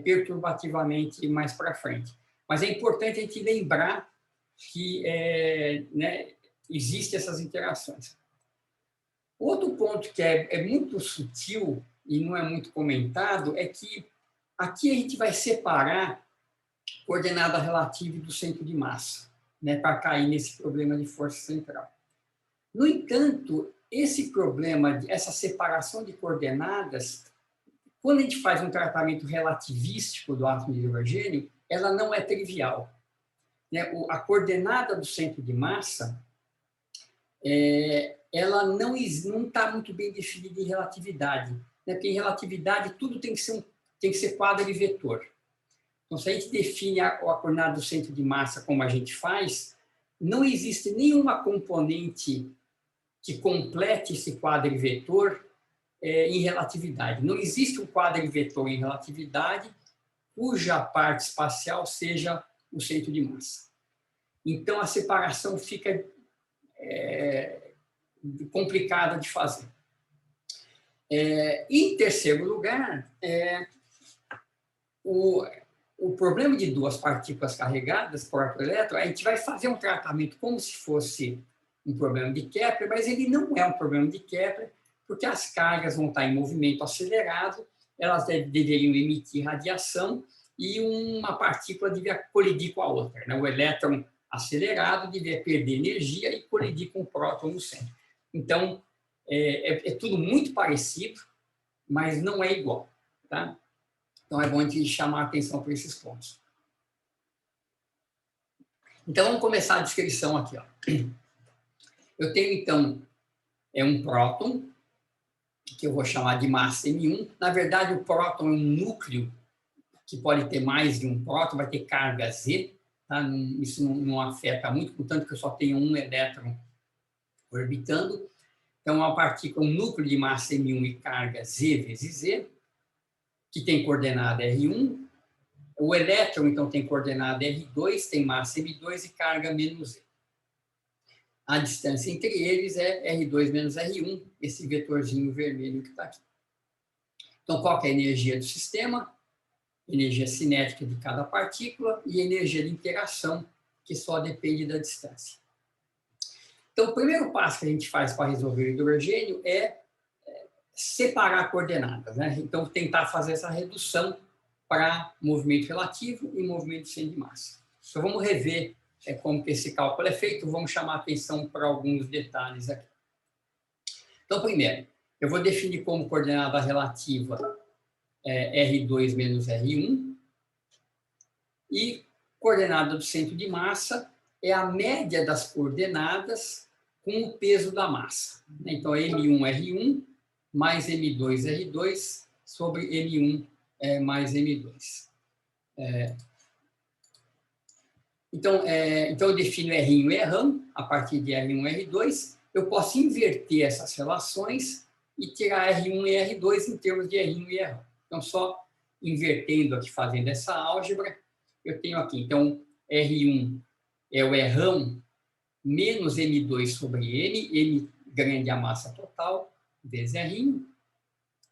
perturbativamente mais para frente. Mas é importante a gente lembrar que existem essas interações. Outro ponto que é muito sutil e não é muito comentado é que aqui a gente vai separar coordenada relativa do centro de massa, né, para cair nesse problema de força central. No entanto, esse problema, essa separação de coordenadas, quando a gente faz um tratamento relativístico do átomo de hidrogênio, ela não é trivial. Né? A coordenada do centro de massa, ela não está muito bem definida em relatividade. Né? Porque em relatividade tudo tem que ser quadro e vetor. Então, se a gente define a coordenada do centro de massa como a gente faz, não existe nenhuma componente que complete esse quadrivetor em relatividade. Não existe um quadrivetor em relatividade cuja parte espacial seja o centro de massa. Então, a separação fica complicada de fazer. Em terceiro lugar, o problema de duas partículas carregadas por elétron, a gente vai fazer um tratamento como se fosse um problema de Kepler, mas ele não é um problema de Kepler, porque as cargas vão estar em movimento acelerado, elas deveriam emitir radiação e uma partícula devia colidir com a outra, né? O elétron acelerado devia perder energia e colidir com o próton no centro. Então, é tudo muito parecido, mas não é igual, tá? Então, é bom a gente chamar a atenção para esses pontos. Então, vamos começar a descrição aqui, ó. Eu tenho, então, um próton, que eu vou chamar de massa M1. Na verdade, o próton é um núcleo que pode ter mais de um próton, vai ter carga Z, tá? Isso não afeta muito, portanto que eu só tenho um elétron orbitando. Então, uma partícula, um núcleo de massa M1 e carga Z vezes Z, que tem coordenada R1. O elétron, então, tem coordenada R2, tem massa M2 e carga menos Z. A distância entre eles é R2 menos R1, esse vetorzinho vermelho que está aqui. Então, qual que é a energia do sistema? Energia cinética de cada partícula e energia de interação, que só depende da distância. Então, o primeiro passo que a gente faz para resolver o hidrogênio é separar coordenadas, né? Então, tentar fazer essa redução para movimento relativo e movimento sem de massa. Então, vamos rever como que esse cálculo é feito, vamos chamar a atenção para alguns detalhes aqui. Então, primeiro, eu vou definir como coordenada relativa R2 menos R1, e coordenada do centro de massa é a média das coordenadas com o peso da massa. Então, M1R1 mais M2R2 sobre M1 mais M2. Então, eu defino R1 e R1, a partir de R1 e R2, eu posso inverter essas relações e tirar R1 e R2 em termos de R1 e R1. Então, só invertendo aqui, fazendo essa álgebra, eu tenho aqui, então, R1 é o R1 menos M2 sobre M grande a massa total, vezes R1,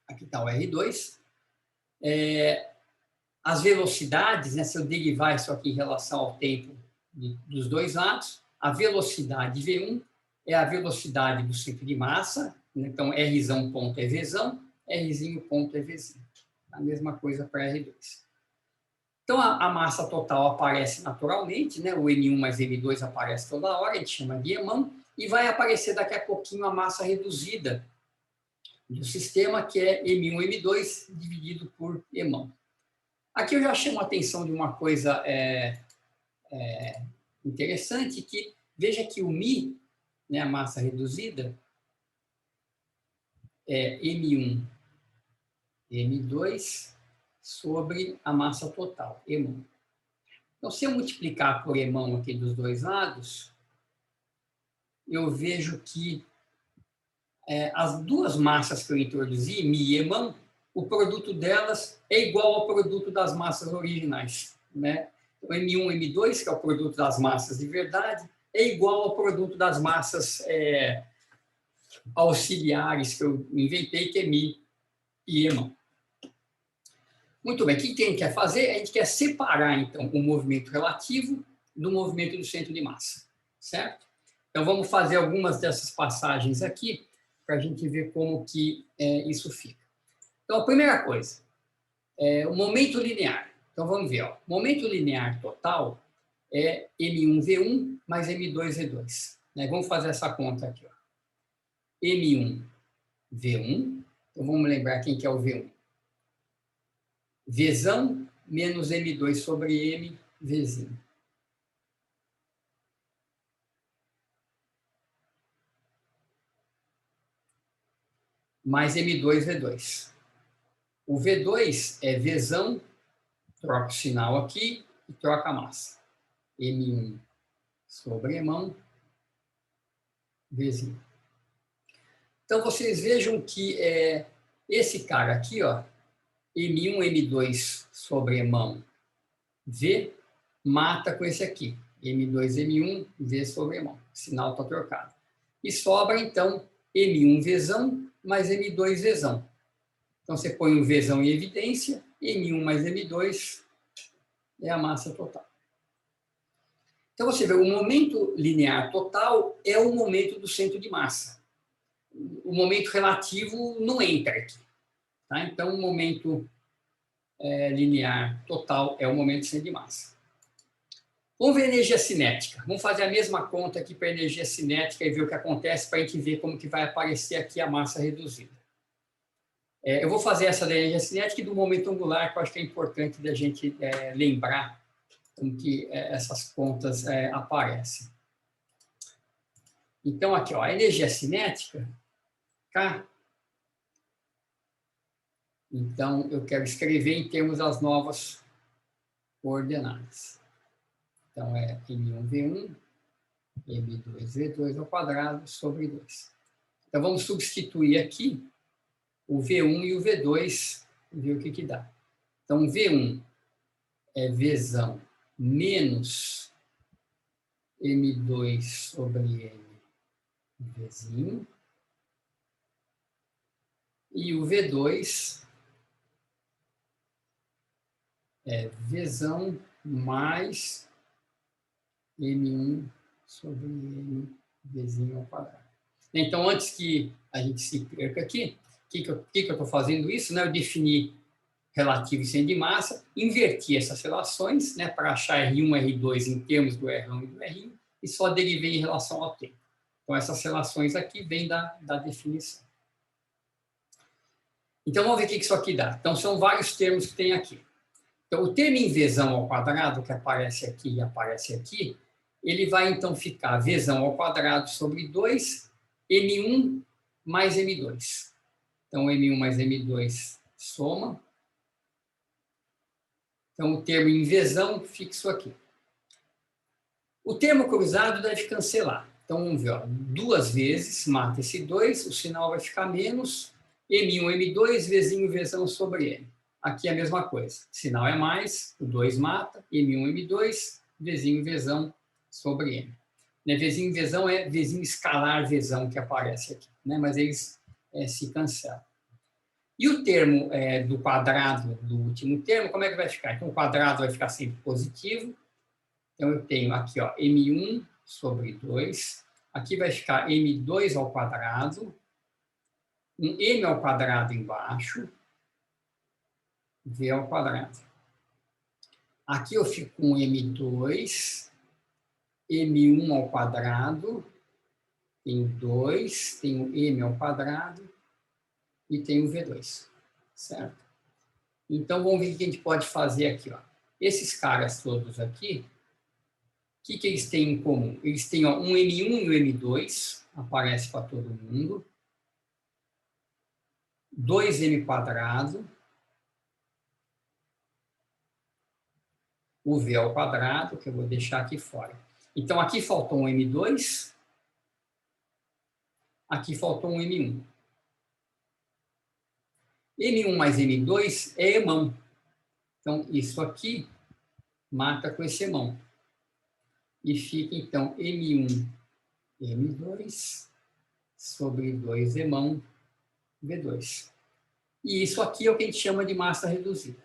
aqui está o R2. As velocidades, né, se eu derivar isso aqui em relação ao tempo dos dois lados, a velocidade V1 é a velocidade do centro de massa, né, então R ponto é Vzão, Rzinho ponto é Vzinho. A mesma coisa para R2. Então, a massa total aparece naturalmente, né, o M1 mais M2 aparece toda hora, a gente chama de EMAN, e vai aparecer daqui a pouquinho a massa reduzida do sistema, que é M1, M2 dividido por EMAN. Aqui eu já chamo a atenção de uma coisa interessante, que veja que o μ, né, a massa reduzida, é M1, M2 sobre a massa total, EMAN. Então, se eu multiplicar por EMAN aqui dos dois lados, eu vejo que as duas massas que eu introduzi, μ e EMAN, o produto delas é igual ao produto das massas originais, né? O M1 e M2, que é o produto das massas de verdade, é igual ao produto das massas auxiliares que eu inventei, que é μ e EMAN. Muito bem, o que a gente quer fazer? A gente quer separar, então, o movimento relativo do movimento do centro de massa, certo? Então, vamos fazer algumas dessas passagens aqui, para a gente ver como que isso fica. Então, a primeira coisa, o momento linear. Então, vamos ver. O momento linear total é M1V1 mais M2V2. Né? Vamos fazer essa conta aqui. Ó. M1V1. Então, vamos lembrar quem que é o V1. Vzão menos M2 sobre M, Vzinho. Mais M2V2. O V2 é Vzão, troca o sinal aqui e troca a massa. M1 sobre EMAN, Vzinho. Então, vocês vejam que esse cara aqui, ó, M1, M2 sobre mão V, mata com esse aqui, M2, M1, V sobre mão. O sinal está trocado. E sobra, então, M1 Vzão mais M2 Vzão. Então, você põe o Vzão em evidência, M1 mais M2 é a massa total. Então, você vê, o momento linear total é o momento do centro de massa. O momento relativo não entra aqui. Tá? Então, o momento linear total é o momento do centro de massa. Vamos ver a energia cinética. Vamos fazer a mesma conta aqui para a energia cinética e ver o que acontece para a gente ver como que vai aparecer aqui a massa reduzida. Eu vou fazer essa da energia cinética e do momento angular, que eu acho que é importante da gente lembrar como que essas contas aparecem. Então, aqui, ó, a energia cinética, K. Então, eu quero escrever em termos das novas coordenadas. Então, é M1V1, M2V2 ao quadrado sobre 2. Então, vamos substituir aqui o V1 e o V2 e ver o que dá. Então, V1 é Vzão menos M2 sobre M Vzinho. E o V2 é Vzão mais M1 sobre M Vzinho ao quadrado. Então, antes que a gente se perca aqui, o que eu estou fazendo isso? Né? Eu defini relativo e centro de massa, inverti essas relações, né, para achar R1 e R2 em termos do R1 e do R1, e só derivei em relação ao tempo. Então, essas relações aqui vêm da definição. Então, vamos ver o que isso aqui dá. Então, são vários termos que tem aqui. Então, o termo em Vzão ao quadrado, que aparece aqui e aparece aqui, ele vai, então, ficar Vzão ao quadrado sobre 2, M1 mais M2. Então, M1 mais M2 soma. Então, o termo em Vzão fixo aqui. O termo cruzado deve cancelar. Então, vamos ver, ó, 2 vezes, mata esse 2, o sinal vai ficar menos, M1, M2, Vzinho, Vzão sobre M. Aqui é a mesma coisa, sinal é mais, o 2 mata, M1, M2, Vzinho, Vzão sobre M. Né, Vzinho, Vzão é Vzinho escalar Vzão que aparece aqui, né, mas eles se cancelam. E o termo do quadrado do último termo, como é que vai ficar? Então, o quadrado vai ficar sempre positivo. Então, eu tenho aqui, ó, M1 sobre 2. Aqui vai ficar M2 ao quadrado. Um M ao quadrado embaixo. V ao quadrado. Aqui eu fico com M2. M1 ao quadrado. Tenho 2. Tenho M ao quadrado. E tem o V2, certo? Então, vamos ver o que a gente pode fazer aqui, ó. Esses caras todos aqui, o que eles têm em comum? Eles têm, ó, um M1 e um M2, aparece para todo mundo. 2M quadrado. O V ao quadrado, que eu vou deixar aqui fora. Então, aqui faltou um M2. Aqui faltou um M1. M1 mais M2 é emão. Então, isso aqui mata com esse emão. E fica, então, M1, M2 sobre 2 emão, V2. E isso aqui é o que a gente chama de massa reduzida.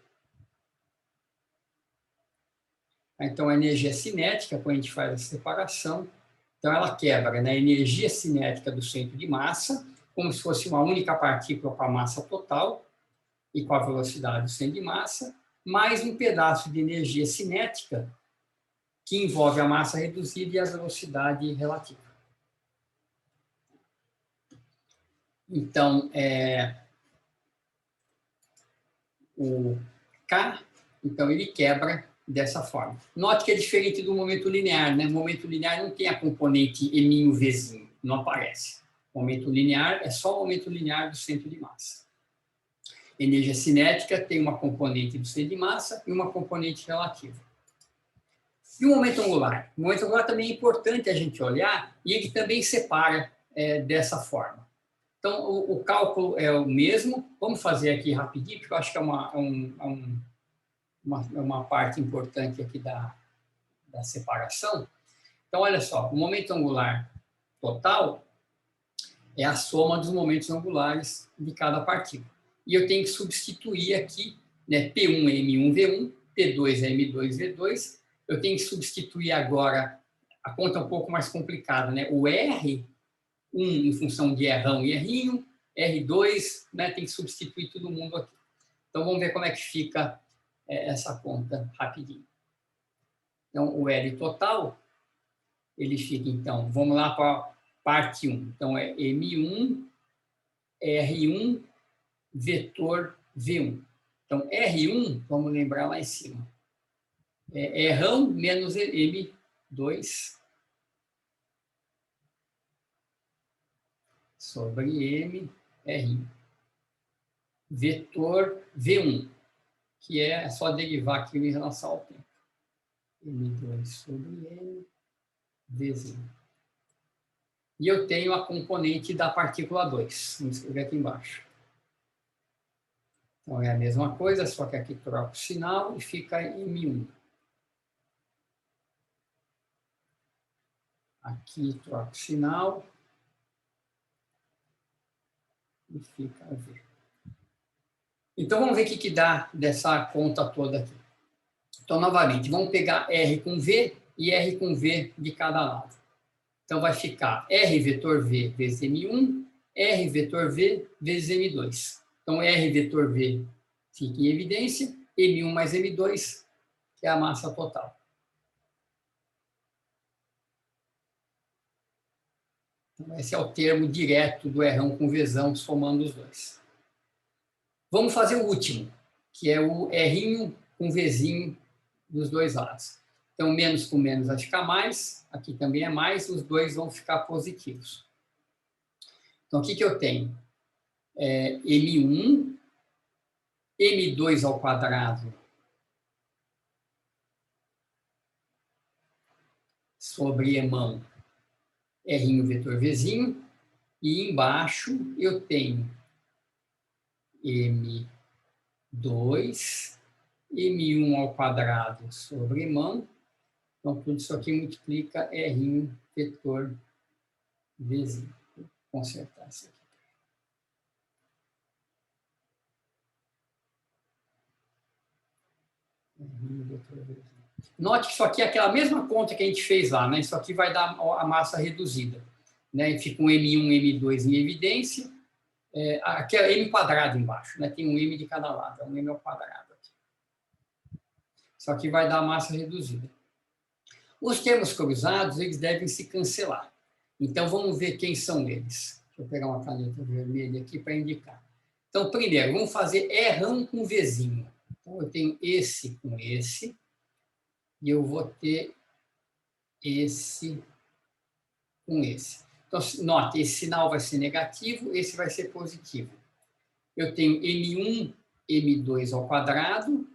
Então, a energia cinética, quando a gente faz a separação, então ela quebra na energia cinética do centro de massa, como se fosse uma única partícula com a massa total e com a velocidade do centro de massa, mais um pedaço de energia cinética que envolve a massa reduzida e a velocidade relativa. Então, o K, então ele quebra dessa forma. Note que é diferente do momento linear, né? O momento linear não tem a componente M1 Vzinho, não aparece. O momento linear é só o momento linear do centro de massa. Energia cinética tem uma componente do centro de massa e uma componente relativa. E o momento angular? O momento angular também é importante a gente olhar e ele também separa dessa forma. Então, o cálculo é o mesmo. Vamos fazer aqui rapidinho, porque eu acho que é uma parte importante aqui da separação. Então, olha só, o momento angular total é a soma dos momentos angulares de cada partícula. E eu tenho que substituir aqui, né, P1 é M1V1, P2 é M2V2. Eu tenho que substituir agora, a conta é um pouco mais complicada, né? O R1 em função de Rão e Rinho, R2, né, tem que substituir todo mundo aqui. Então, vamos ver como é que fica essa conta rapidinho. Então, o L total, ele fica, então, vamos lá para a parte 1. Então, é M1, R1, vetor V1. Então, R1, vamos lembrar lá em cima, é Rão menos M2 sobre M, R1. Vetor V1, que é só derivar aqui em relação ao tempo. M2 sobre M, V0. E eu tenho a componente da partícula 2. Vamos escrever aqui embaixo. Então, é a mesma coisa, só que aqui troca o sinal e fica M1. Aqui troca o sinal e fica V. Então, vamos ver o que dá dessa conta toda aqui. Então, novamente, vamos pegar R com V e R com V de cada lado. Então, vai ficar R vetor V vezes M1, R vetor V vezes M2. Então, R vetor V fica em evidência, M1 mais M2, que é a massa total. Então, esse é o termo direto do Rão com Vzão, somando os dois. Vamos fazer o último, que é o R'inho com Vzinho dos dois lados. Então, menos com menos vai ficar mais, aqui também é mais, os dois vão ficar positivos. Então, o que eu tenho? M1, M2 ao quadrado sobre Emão, R'inho vetor Vzinho, e embaixo eu tenho M2, M1 ao quadrado sobre Emão. Então, tudo isso aqui multiplica R'inho vetor Vzinho. Vou consertar isso aqui. Note que isso aqui é aquela mesma conta que a gente fez lá, né? Isso aqui vai dar a massa reduzida, né? Fica um M1, M2 em evidência. Aqui é M quadrado embaixo, né? Tem um M de cada lado, é um M ao quadrado. Aqui. Isso aqui vai dar a massa reduzida. Os termos cruzados, eles devem se cancelar. Então, vamos ver quem são eles. Deixa eu pegar uma caneta vermelha aqui para indicar. Então, primeiro, vamos fazer Rão com Vzinho. Então, eu tenho esse com esse, e eu vou ter esse com esse. Então, note, esse sinal vai ser negativo, esse vai ser positivo. Eu tenho M1, M2 ao quadrado,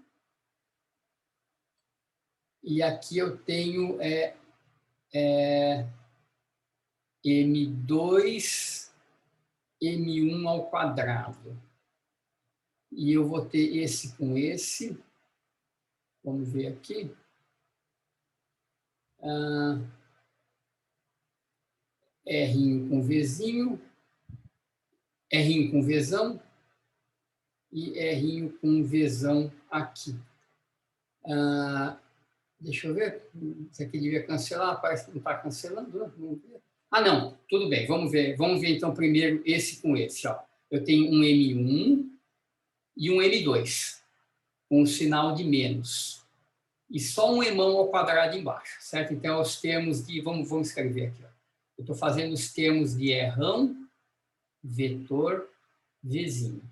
e aqui eu tenho M2, M1 ao quadrado. E eu vou ter esse com esse. Vamos ver aqui. R'inho com Vzinho, R'inho com Vzão e R'inho com Vzão aqui. Deixa eu ver. Isso aqui devia cancelar, parece que não está cancelando. Vamos ver. Não, tudo bem, vamos ver. Vamos ver então primeiro esse com esse. Ó. Eu tenho um M1 e um M2, com um sinal de menos. E só um Emão ao quadrado embaixo, certo? Então, os termos de... Vamos escrever aqui. Ó. Eu estou fazendo os termos de Rão, vetor, Vzinho.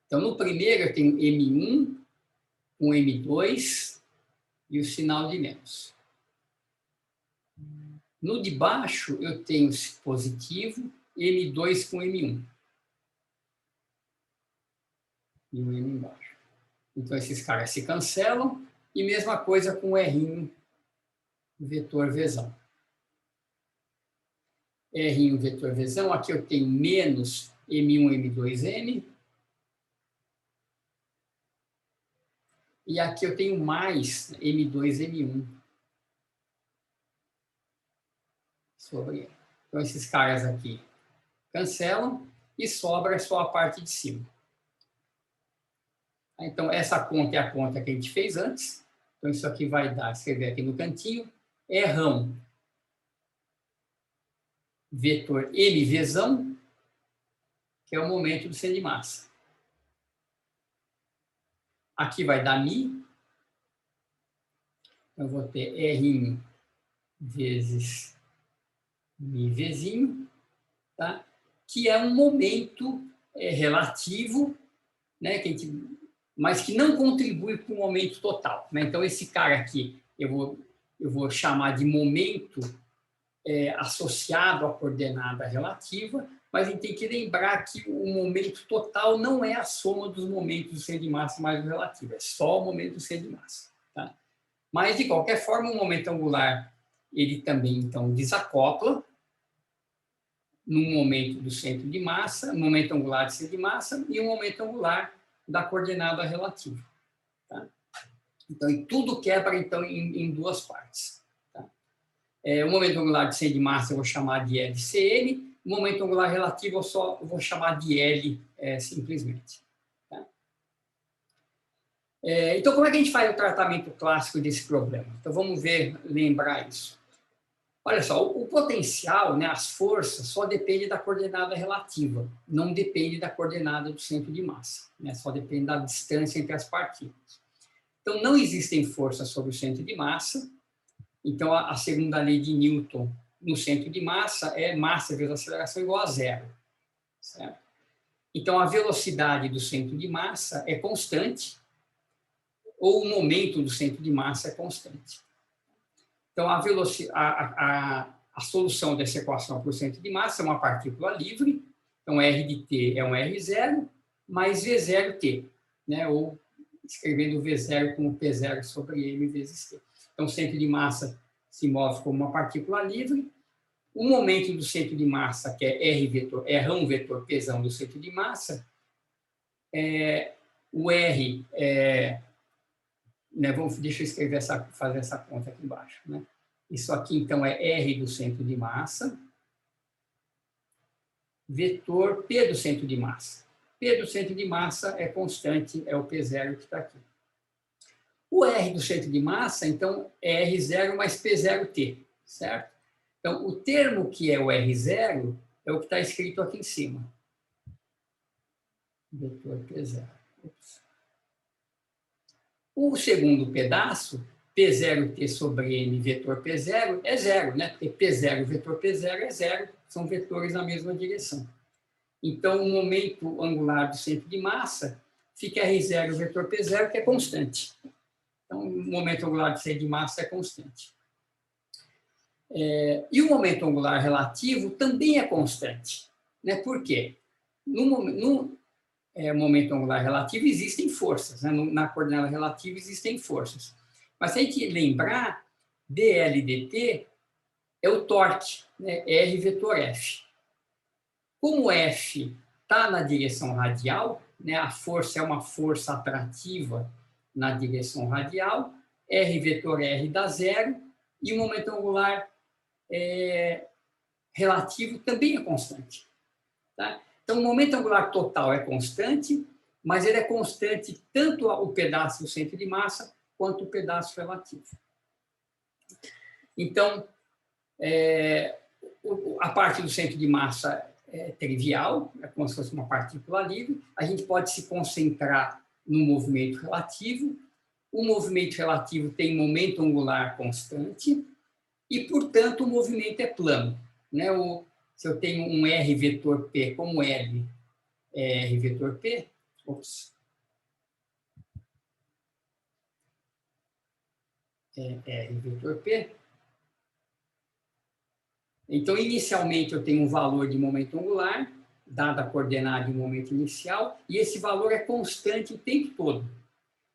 Então, no primeiro, eu tenho M1 com M2 e o sinal de menos. No de baixo, eu tenho positivo, M2 com M1. E o M embaixo. Então, esses caras se cancelam. E mesma coisa com o R'inho vetor Vzão. R'inho vetor Vzão, aqui eu tenho menos M1, M2, M. E aqui eu tenho mais M2, M1. Sobre. Então, esses caras aqui cancelam e sobra só a parte de cima. Então, essa conta é a conta que a gente fez antes. Então, isso aqui vai dar, escrever aqui no cantinho, Rão, vetor MVzão, que é o momento do centro de massa. Aqui vai dar Mi. Eu vou ter R1 vezes Mi Vzinho, tá? Que é um momento relativo, né? Mas que não contribui para o momento total, né? Então, esse cara aqui, eu vou chamar de momento associado à coordenada relativa, mas a gente tem que lembrar que o momento total não é a soma dos momentos do centro de massa mais o relativo, é só o momento do centro de massa. Tá? Mas, de qualquer forma, o momento angular, ele também, então, desacopla no momento do centro de massa, no momento angular do centro de massa e o momento angular da coordenada relativa. Tá? Então, tudo quebra, então, em duas partes. Tá? O momento angular de centro de massa eu vou chamar de LCM, o momento angular relativo eu só vou chamar de L, simplesmente. Tá? Então, como é que a gente faz o tratamento clássico desse problema? Então, vamos lembrar isso. Olha só, o potencial, né, as forças, só depende da coordenada relativa, não depende da coordenada do centro de massa, né, só depende da distância entre as partículas. Então, não existem forças sobre o centro de massa, então a segunda lei de Newton no centro de massa é massa vezes aceleração igual a zero. Certo? Então, a velocidade do centro de massa é constante, ou o momento do centro de massa é constante. Então, a solução dessa equação por centro de massa é uma partícula livre, então R de T é um R0, mais V0T, né? Ou escrevendo V0 como P0 sobre M vezes T. Então, o centro de massa se move como uma partícula livre, o momento do centro de massa, que é Rão vetor Pzão do centro de massa, o R né, deixa eu escrever fazer essa conta aqui embaixo. Né? Isso aqui, então, é R do centro de massa, vetor P do centro de massa. P do centro de massa é constante, é o P0 que está aqui. O R do centro de massa, então, é R0 mais P0T, certo? Então, o termo que é o R0 é o que está escrito aqui em cima. Vetor P0. Ups. O segundo pedaço, P0T sobre M vetor P0, é zero, né? Porque P0 vetor P0 é zero, são vetores na mesma direção. Então, o momento angular do centro de massa fica R0 vetor P0, que é constante. Então, o momento angular do centro de massa é constante. E o momento angular relativo também é constante. Né? Por quê? No momento angular relativo existem forças, né? Na coordenada relativa existem forças. Mas se a gente lembrar, dL dt é o torque, né? R vetor F. Como F está na direção radial, né? A força é uma força atrativa na direção radial, R vetor R dá zero, e o momento angular relativo também é constante. Tá? Então, o momento angular total é constante, mas ele é constante tanto o pedaço do centro de massa quanto o pedaço relativo. Então, a parte do centro de massa é trivial, é como se fosse uma partícula livre. A gente pode se concentrar no movimento relativo. O movimento relativo tem momento angular constante e, portanto, o movimento é plano. Né? Se eu tenho um R vetor P como L é R vetor P, R vetor P, então, inicialmente, eu tenho um valor de momento angular, dada a coordenada de momento inicial, e esse valor é constante o tempo todo.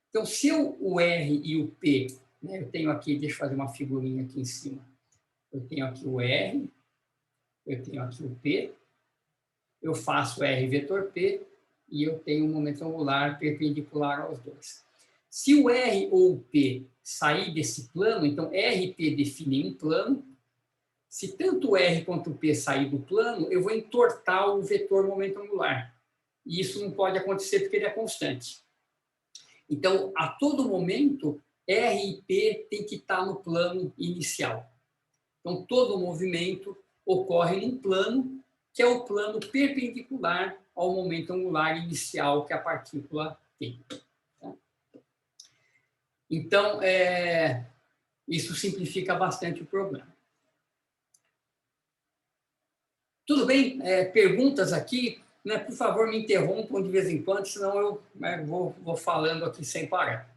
Então, se o R e o P, né, eu tenho aqui, deixa eu fazer uma figurinha aqui em cima, eu tenho aqui o R, eu tenho aqui o P, eu faço R vetor P e eu tenho um momento angular perpendicular aos dois. Se o R ou o P sair desse plano, então R e P definem um plano. Se tanto o R quanto o P sair do plano, eu vou entortar o vetor momento angular. E isso não pode acontecer porque ele é constante. Então, a todo momento, R e P tem que estar no plano inicial. Então, todo movimento ocorre num plano, que é o plano perpendicular ao momento angular inicial que a partícula tem. Então, isso simplifica bastante o problema. Tudo bem? Perguntas aqui? Né? Por favor, me interrompam de vez em quando, senão eu vou falando aqui sem parar.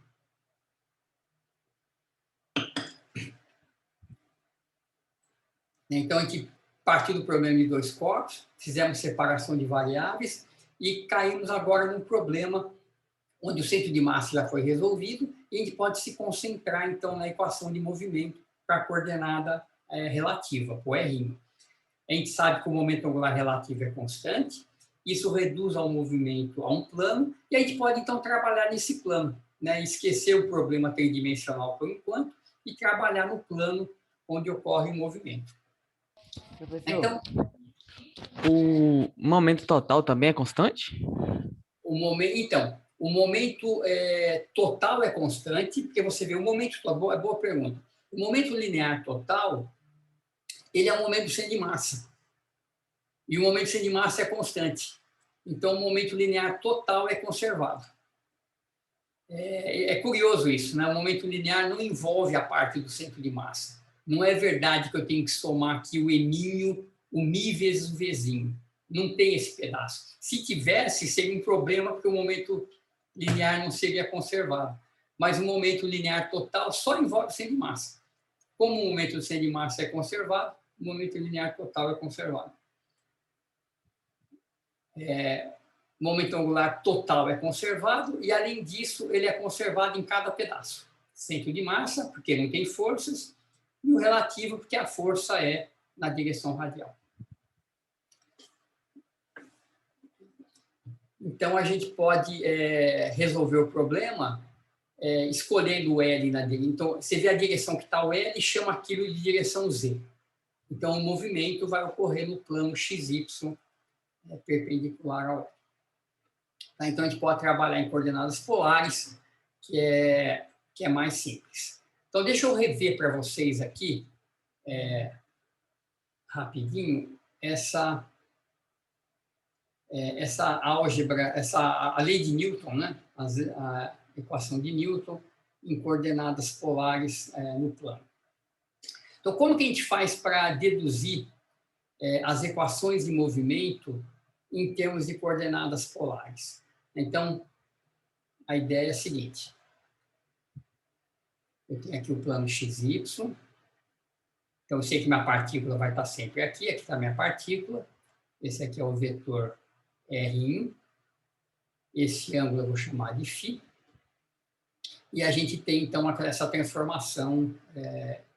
Então, a gente partiu do problema de dois corpos, fizemos separação de variáveis e caímos agora num problema onde o centro de massa já foi resolvido e a gente pode se concentrar, então, na equação de movimento para a coordenada relativa, o R'. A gente sabe que o momento angular relativo é constante, isso reduz ao movimento a um plano, e a gente pode, então, trabalhar nesse plano, né? Esquecer o problema tridimensional por enquanto e trabalhar no plano onde ocorre o movimento. Então, o momento total também é constante? O momento total é constante, porque você vê o momento total, é boa pergunta. O momento linear total, ele é um momento sem de massa. E o momento sem de massa é constante. Então, o momento linear total é conservado. É curioso isso, né? O momento linear não envolve a parte do centro de massa. Não é verdade que eu tenho que somar aqui o eminho, o mi vezes o vzinho. Não tem esse pedaço. Se tivesse, seria um problema, porque o momento linear não seria conservado. Mas o momento linear total só envolve o centro de massa. Como o momento do centro de massa é conservado, o momento linear total é conservado. O momento angular total é conservado e, além disso, ele é conservado em cada pedaço. Centro de massa, porque não tem forças, e o relativo, porque a força é na direção radial. Então, a gente pode resolver o problema escolhendo o L na direção. Então, você vê a direção que está o L e chama aquilo de direção Z. Então, o movimento vai ocorrer no plano XY perpendicular ao L. Tá? Então, a gente pode trabalhar em coordenadas polares, que é mais simples. Então, deixa eu rever para vocês aqui, rapidinho, essa álgebra, a lei de Newton, né? A equação de Newton em coordenadas polares no plano. Então, como que a gente faz para deduzir as equações de movimento em termos de coordenadas polares? Então, a ideia é a seguinte. Eu tenho aqui o plano XY. Então, eu sei que minha partícula vai estar sempre aqui. Aqui está a minha partícula. Esse aqui é o vetor R'. Esse ângulo eu vou chamar de φ. E a gente tem, então, essa transformação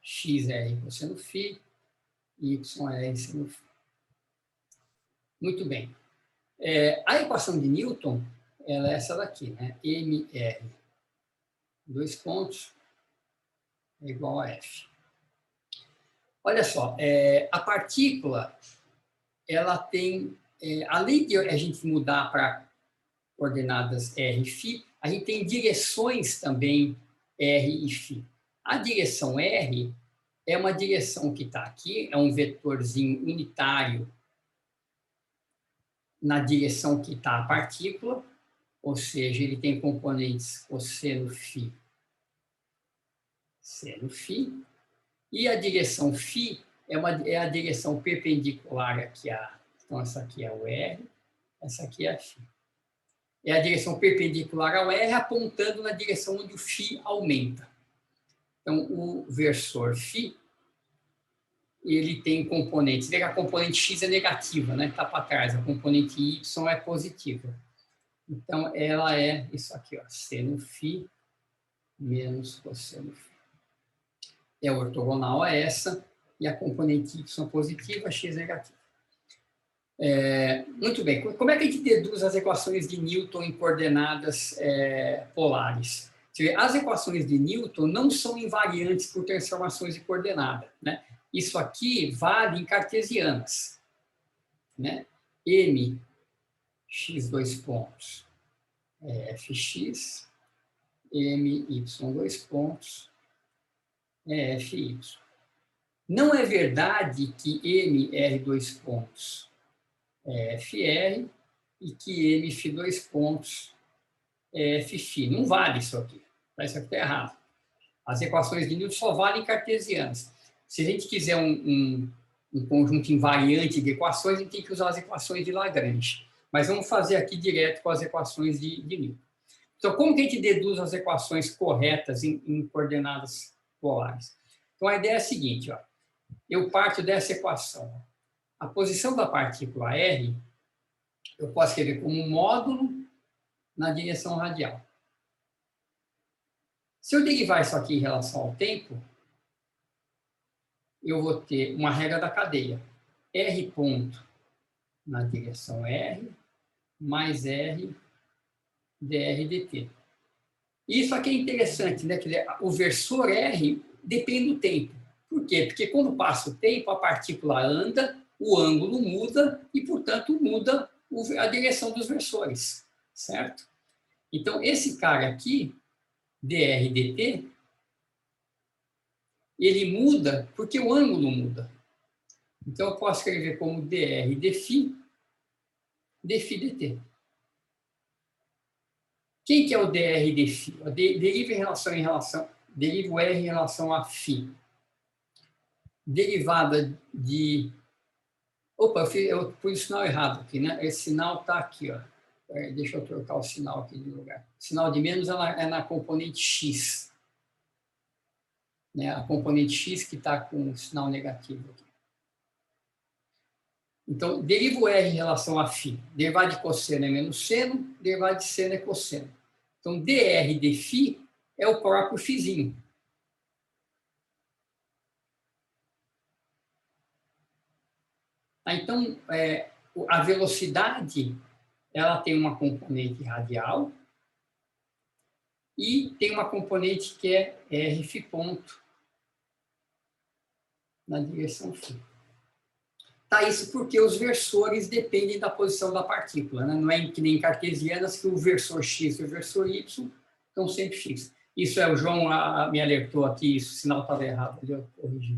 XR cosseno φ, YR seno φ. Muito bem. A equação de Newton, ela é essa daqui, né? MR, dois pontos, é igual a F. Olha só, a partícula, ela tem, além de a gente mudar para coordenadas R e φ, a gente tem direções também R e φ. A direção R é uma direção que está aqui, é um vetorzinho unitário na direção que está a partícula, ou seja, ele tem componentes cosseno φ, seno φ, e a direção φ é a direção perpendicular aqui a... Então, essa aqui é o R, essa aqui é a φ. É a direção perpendicular ao R, apontando na direção onde o φ aumenta. Então, o versor φ, ele tem componentes. Veja, a componente x é negativa, né? Está para trás. A componente y é positiva. Então, ela é isso aqui, ó, seno φ menos cosseno φ. É ortogonal a essa, e a componente y positiva, x negativa. Muito bem. Como é que a gente deduz as equações de Newton em coordenadas polares? As equações de Newton não são invariantes por transformações de coordenada, né? Isso aqui vale em cartesianas, né? M, x, dois pontos, fx, m, y, dois pontos, fy. Não é verdade que m, r, dois pontos, fr, e que m, φ, dois pontos, φ. Não vale isso aqui. Isso aqui está errado. As equações de Newton só valem cartesianas. Se a gente quiser um conjunto invariante de equações, a gente tem que usar as equações de Lagrange. Mas vamos fazer aqui direto com as equações de Newton. Então, como que a gente deduz as equações corretas em coordenadas polares? Então, a ideia é a seguinte, ó. Eu parto dessa equação. A posição da partícula R, eu posso escrever como um módulo na direção radial. Se eu derivar isso aqui em relação ao tempo, eu vou ter uma regra da cadeia. R ponto na direção R, mais R, dr dt. Isso aqui é interessante, né? O versor R depende do tempo. Por quê? Porque quando passa o tempo, a partícula anda, o ângulo muda e, portanto, muda a direção dos versores, certo? Então, esse cara aqui, dr dt, ele muda porque o ângulo muda. Então, eu posso escrever como dr dφ, dφ dt. Quem que é o dr dφ? Deriva o r em relação a φ. Derivada de... Opa, eu pus o sinal errado aqui, né? Esse sinal está aqui, ó. Deixa eu trocar o sinal aqui de lugar. O sinal de menos é na componente x. Né? A componente x que está com o sinal negativo aqui. Então, deriva o r em relação a φ. Derivada de cosseno é menos seno, derivada de seno é cosseno. Então, dr dφ é o próprio φzinho. Então, a velocidade, ela tem uma componente radial e tem uma componente que é rφ ponto na direção φ. Tá, isso porque os versores dependem da posição da partícula, né? Não é que nem cartesianas que o versor x e o versor y estão sempre x. Isso o João me alertou aqui, o sinal estava errado, eu corrigi.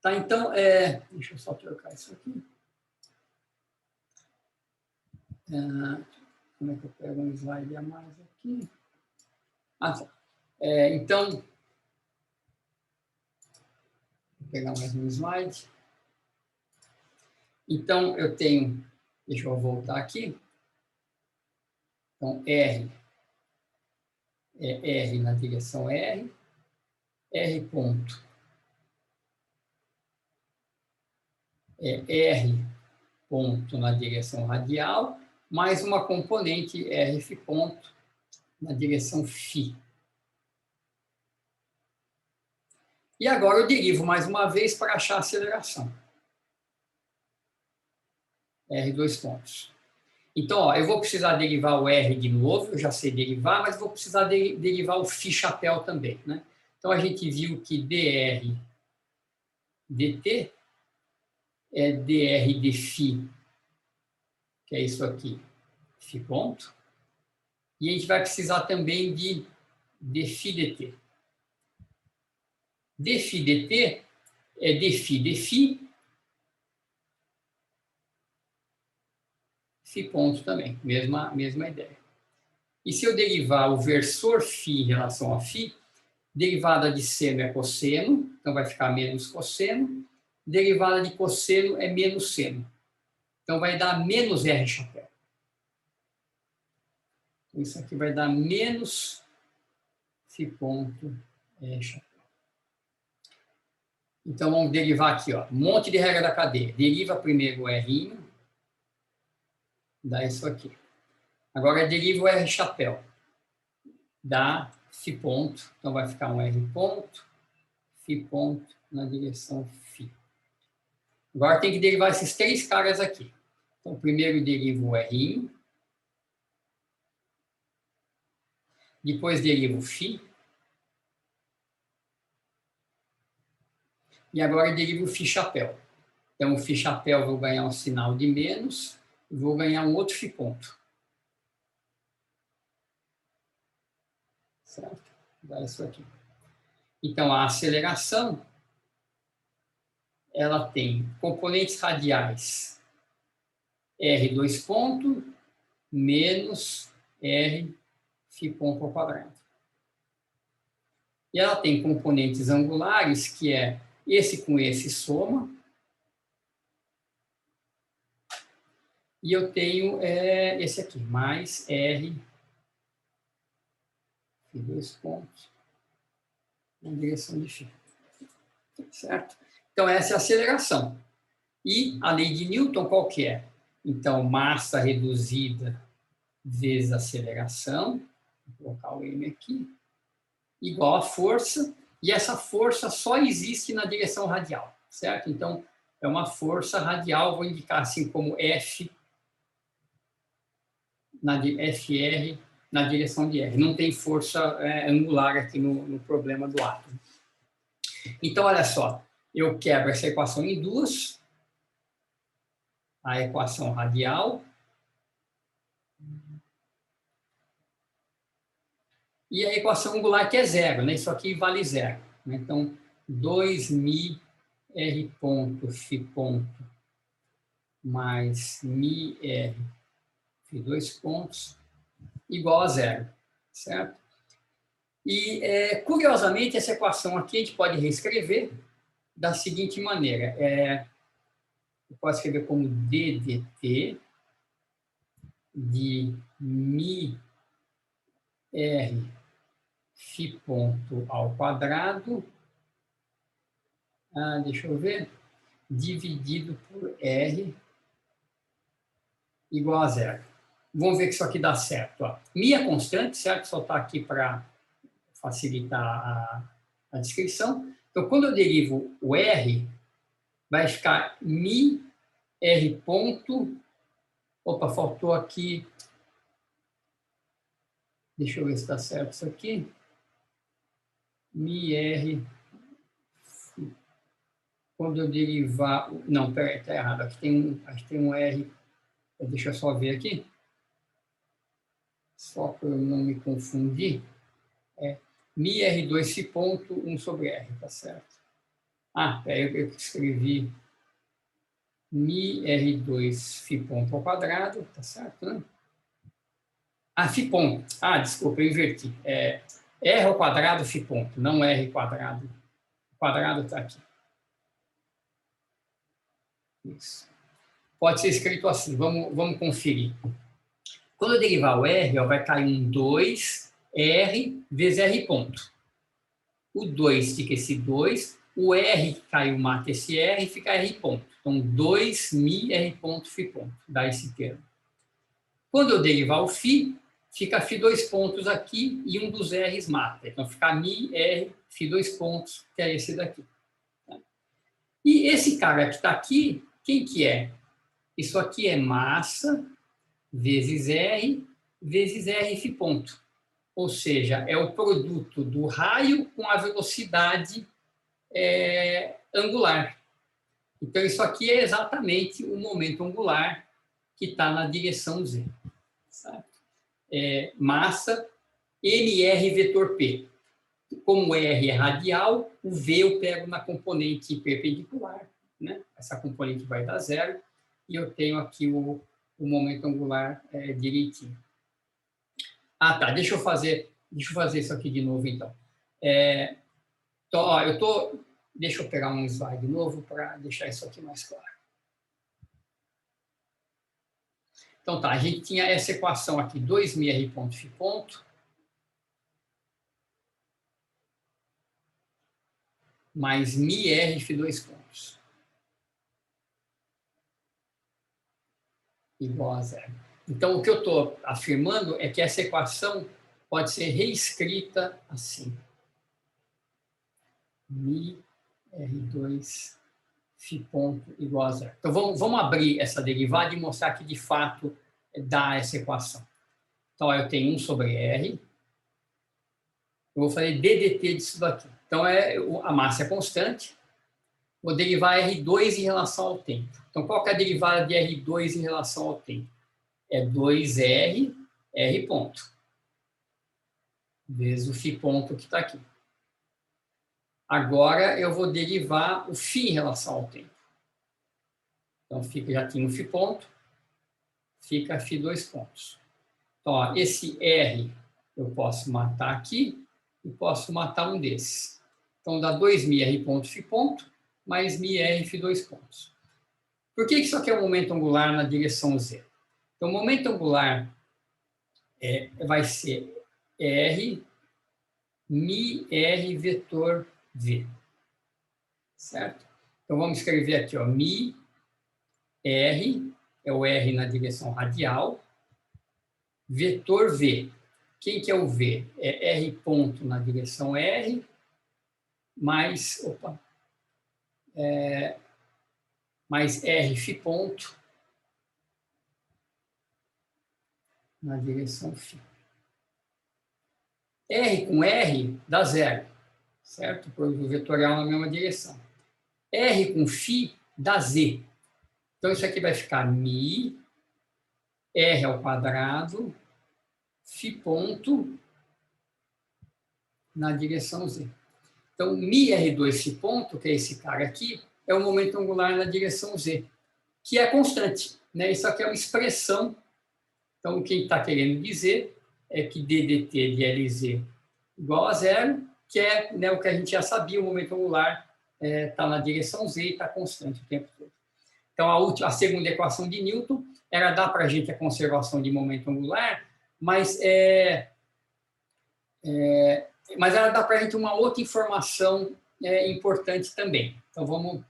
Tá, então, deixa eu só trocar isso aqui. Como é que eu pego um slide a mais aqui? Ah, tá. Então, vou pegar mais um slide. Então, eu tenho, deixa eu voltar aqui. Então, R é R na direção R, R ponto é R ponto na direção radial, mais uma componente RF ponto na direção φ. E agora eu derivo mais uma vez para achar a aceleração. R dois pontos. Então, ó, eu vou precisar derivar o R de novo, eu já sei derivar, mas vou precisar derivar o φ chapéu também, né? Então, a gente viu que dr dt é dr dφ, que é isso aqui, φ ponto. E a gente vai precisar também de dφ dt. Dφ dt é dφ dφ, φ ponto também, mesma ideia. E se eu derivar o versor φ em relação a φ, derivada de seno é cosseno, então vai ficar menos cosseno. Derivada de cosseno é menos seno. Então vai dar menos R chapéu. Então, isso aqui vai dar menos φ ponto R chapéu. Então vamos derivar aqui, ó, um monte de regra da cadeia. Deriva primeiro o R, dá isso aqui. Agora deriva o R chapéu. Dá φ ponto, então vai ficar um R ponto, φ ponto na direção φ. Agora tem que derivar esses 3 caras aqui. Então, primeiro derivo o R', depois derivo o φ, e agora derivo o φ chapéu. Então, o φ chapéu vou ganhar um sinal de menos, e vou ganhar um outro φ ponto. Certo? Dá isso aqui. Então, a aceleração, ela tem componentes radiais R2 ponto menos R φ ponto ao quadrado. E ela tem componentes angulares, que é esse com esse soma. E eu tenho esse aqui, mais R φ 2 pontos na direção de φ. Certo? Então, essa é a aceleração. E a lei de Newton, qual que é? Então, massa reduzida vezes aceleração, vou colocar o M aqui, igual a força, e essa força só existe na direção radial, certo? Então, é uma força radial, vou indicar assim como F, FR, na direção de R. Não tem força angular aqui no problema do átomo. Então, olha só, eu quebro essa equação em duas, a equação radial e a equação angular, que é zero, né? Isso aqui vale zero. Né? Então, 2μr ponto φ ponto mais μr φ 2 pontos igual a zero, certo? E, curiosamente, essa equação aqui a gente pode reescrever da seguinte maneira. Eu posso escrever como ddt de μr φ ponto ao quadrado, deixa eu ver, dividido por R igual a zero. Vamos ver que isso aqui dá certo. Ó. Mi é constante, certo? Só está aqui para facilitar a descrição. Então, quando eu derivo o R, vai ficar mi R ponto... Opa, faltou aqui... Deixa eu ver se está certo isso aqui. Mi R... Quando eu derivar... Não, peraí, está errado. Aqui acho que tem um R... Deixa eu só ver aqui. Só para eu não me confundir. Mi R2 φ ponto 1 sobre R, tá certo? Eu escrevi Mi R2 φ ponto ao quadrado, tá certo, né? Φ ponto. Desculpa, eu inverti. R ao quadrado φ ponto, não R quadrado. O quadrado está aqui. Isso. Pode ser escrito assim, vamos conferir. Quando eu derivar o R, vai cair um 2R vezes R ponto. O 2 fica esse 2, o R que caiu mata esse R e fica R ponto. Então, 2mi R ponto φ ponto, dá esse termo. Quando eu derivar o φ, fica φ 2 pontos aqui e um dos R's mata. Então, fica mi R φ 2 pontos, que é esse daqui. E esse cara que está aqui, quem que é? Isso aqui é massa vezes R φ ponto. Ou seja, é o produto do raio com a velocidade angular. Então, isso aqui é exatamente o momento angular que está na direção Z. Certo? Massa mr vetor P. Como R é radial, o V eu pego na componente perpendicular. Né? Essa componente vai dar zero. E eu tenho aqui o momento angular direitinho. Deixa eu fazer isso aqui de novo, então. Deixa eu pegar um slide novo para deixar isso aqui mais claro. Então, a gente tinha essa equação aqui, 2mi R ponto φ ponto, mais mi R φ 2 pontos, igual a zero. Então, o que eu estou afirmando é que essa equação pode ser reescrita assim. Mi R2 φ ponto igual a zero. Então, vamos abrir essa derivada e mostrar que, de fato, dá essa equação. Então, ó, eu tenho 1 sobre R. Eu vou fazer ddt disso daqui. Então, a massa é constante. Vou derivar R2 em relação ao tempo. Então, qual que é a derivada de R2 em relação ao tempo? É 2R, R ponto, vezes o φ ponto que está aqui. Agora, eu vou derivar o φ em relação ao tempo. Então, já tinha o φ ponto, fica φ 2 pontos. Então, ó, esse R eu posso matar aqui e posso matar um desses. Então, dá 2μr ponto φ ponto, mais μr φ 2 pontos. Por que isso aqui é um momento angular na direção Z? Então, o momento angular vai ser R, μr vetor V. Certo? Então, vamos escrever aqui, ó, μr, é o R na direção radial, vetor V. Quem que é o V? É R ponto na direção R, mais, mais R φ ponto na direção φ. R com R dá zero, certo? Porque o vetorial na mesma direção. R com φ dá Z. Então, isso aqui vai ficar μ, R ao quadrado, φ ponto na direção Z. Então, μr2 φ ponto, que é esse cara aqui, é o momento angular na direção Z, que é constante, né? Isso aqui é uma expressão. Então, o que está querendo dizer é que ddt de Lz igual a zero, que é, né, o que a gente já sabia, o momento angular está na direção Z e está constante o tempo todo. Então, a segunda equação de Newton era dar para a gente a conservação de momento angular, mas ela dá para a gente uma outra informação importante também. Então, vamos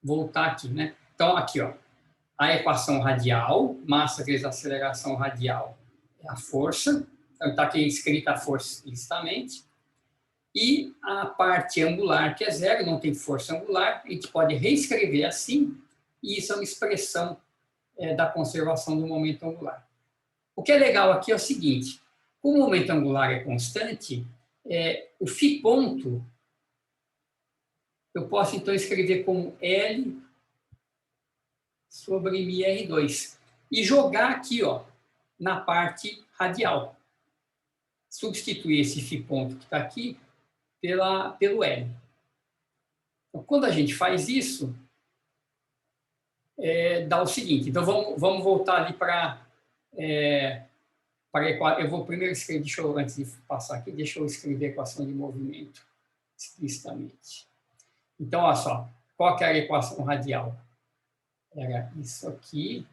voltar aqui, né? Então, aqui, ó, a equação radial, massa vezes aceleração radial é a força. Então, está aqui escrita a força explicitamente. E a parte angular, que é zero, não tem força angular, a gente pode reescrever assim, e isso é uma expressão da conservação do momento angular. O que é legal aqui é o seguinte: como o momento angular é constante, o φ ponto eu posso então escrever como L sobre μr2 e jogar aqui, ó, na parte radial. Substituir esse φ ponto que está aqui pelo L. Então, quando a gente faz isso, dá o seguinte. Então, vamos voltar ali para eu vou primeiro escrever, antes de passar aqui, deixa eu escrever a equação de movimento explicitamente. Então, olha só, qual que era a equação radial? Era isso aqui,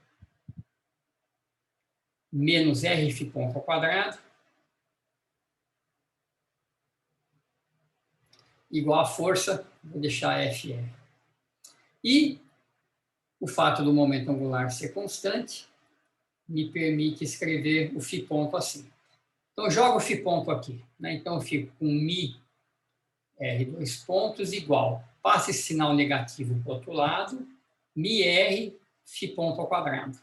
menos Rφ ponto ao quadrado, igual a força, vou deixar FR. E o fato do momento angular ser constante me permite escrever o φ ponto assim. Então, eu jogo o φ ponto aqui, né? Então, eu fico com μ R2 pontos igual, passa esse sinal negativo para o outro lado, μr φ ponto ao quadrado.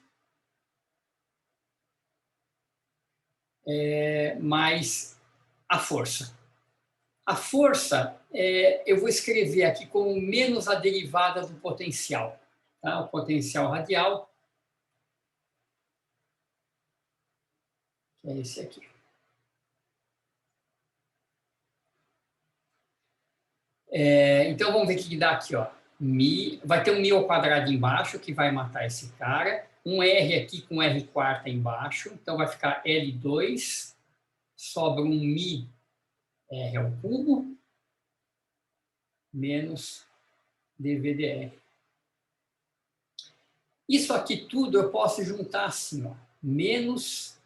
Mais a força. A força, eu vou escrever aqui como menos a derivada do potencial. Tá? O potencial radial, que é esse aqui. Então, vamos ver o que dá aqui. Ó. Vai ter um μ ao quadrado embaixo, que vai matar esse cara. Um R aqui com R quarta embaixo. Então, vai ficar L2, sobra um μ R ao cubo, menos dVdr. Isso aqui tudo eu posso juntar assim, ó, menos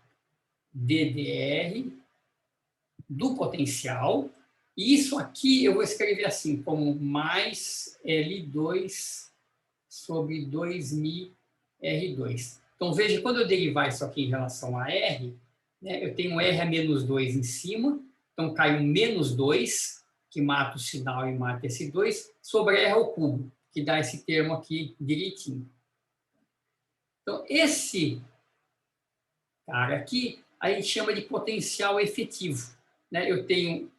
ddr do potencial. E isso aqui eu vou escrever assim, como mais L2 sobre 2μ R2. Então, veja, quando eu derivar isso aqui em relação a R, né, eu tenho R a menos 2 em cima, então cai um menos 2, que mata o sinal e mata esse 2, sobre R ao cubo. que dá esse termo aqui direitinho. Então, esse cara aqui, a gente chama de potencial efetivo, né? Eu tenho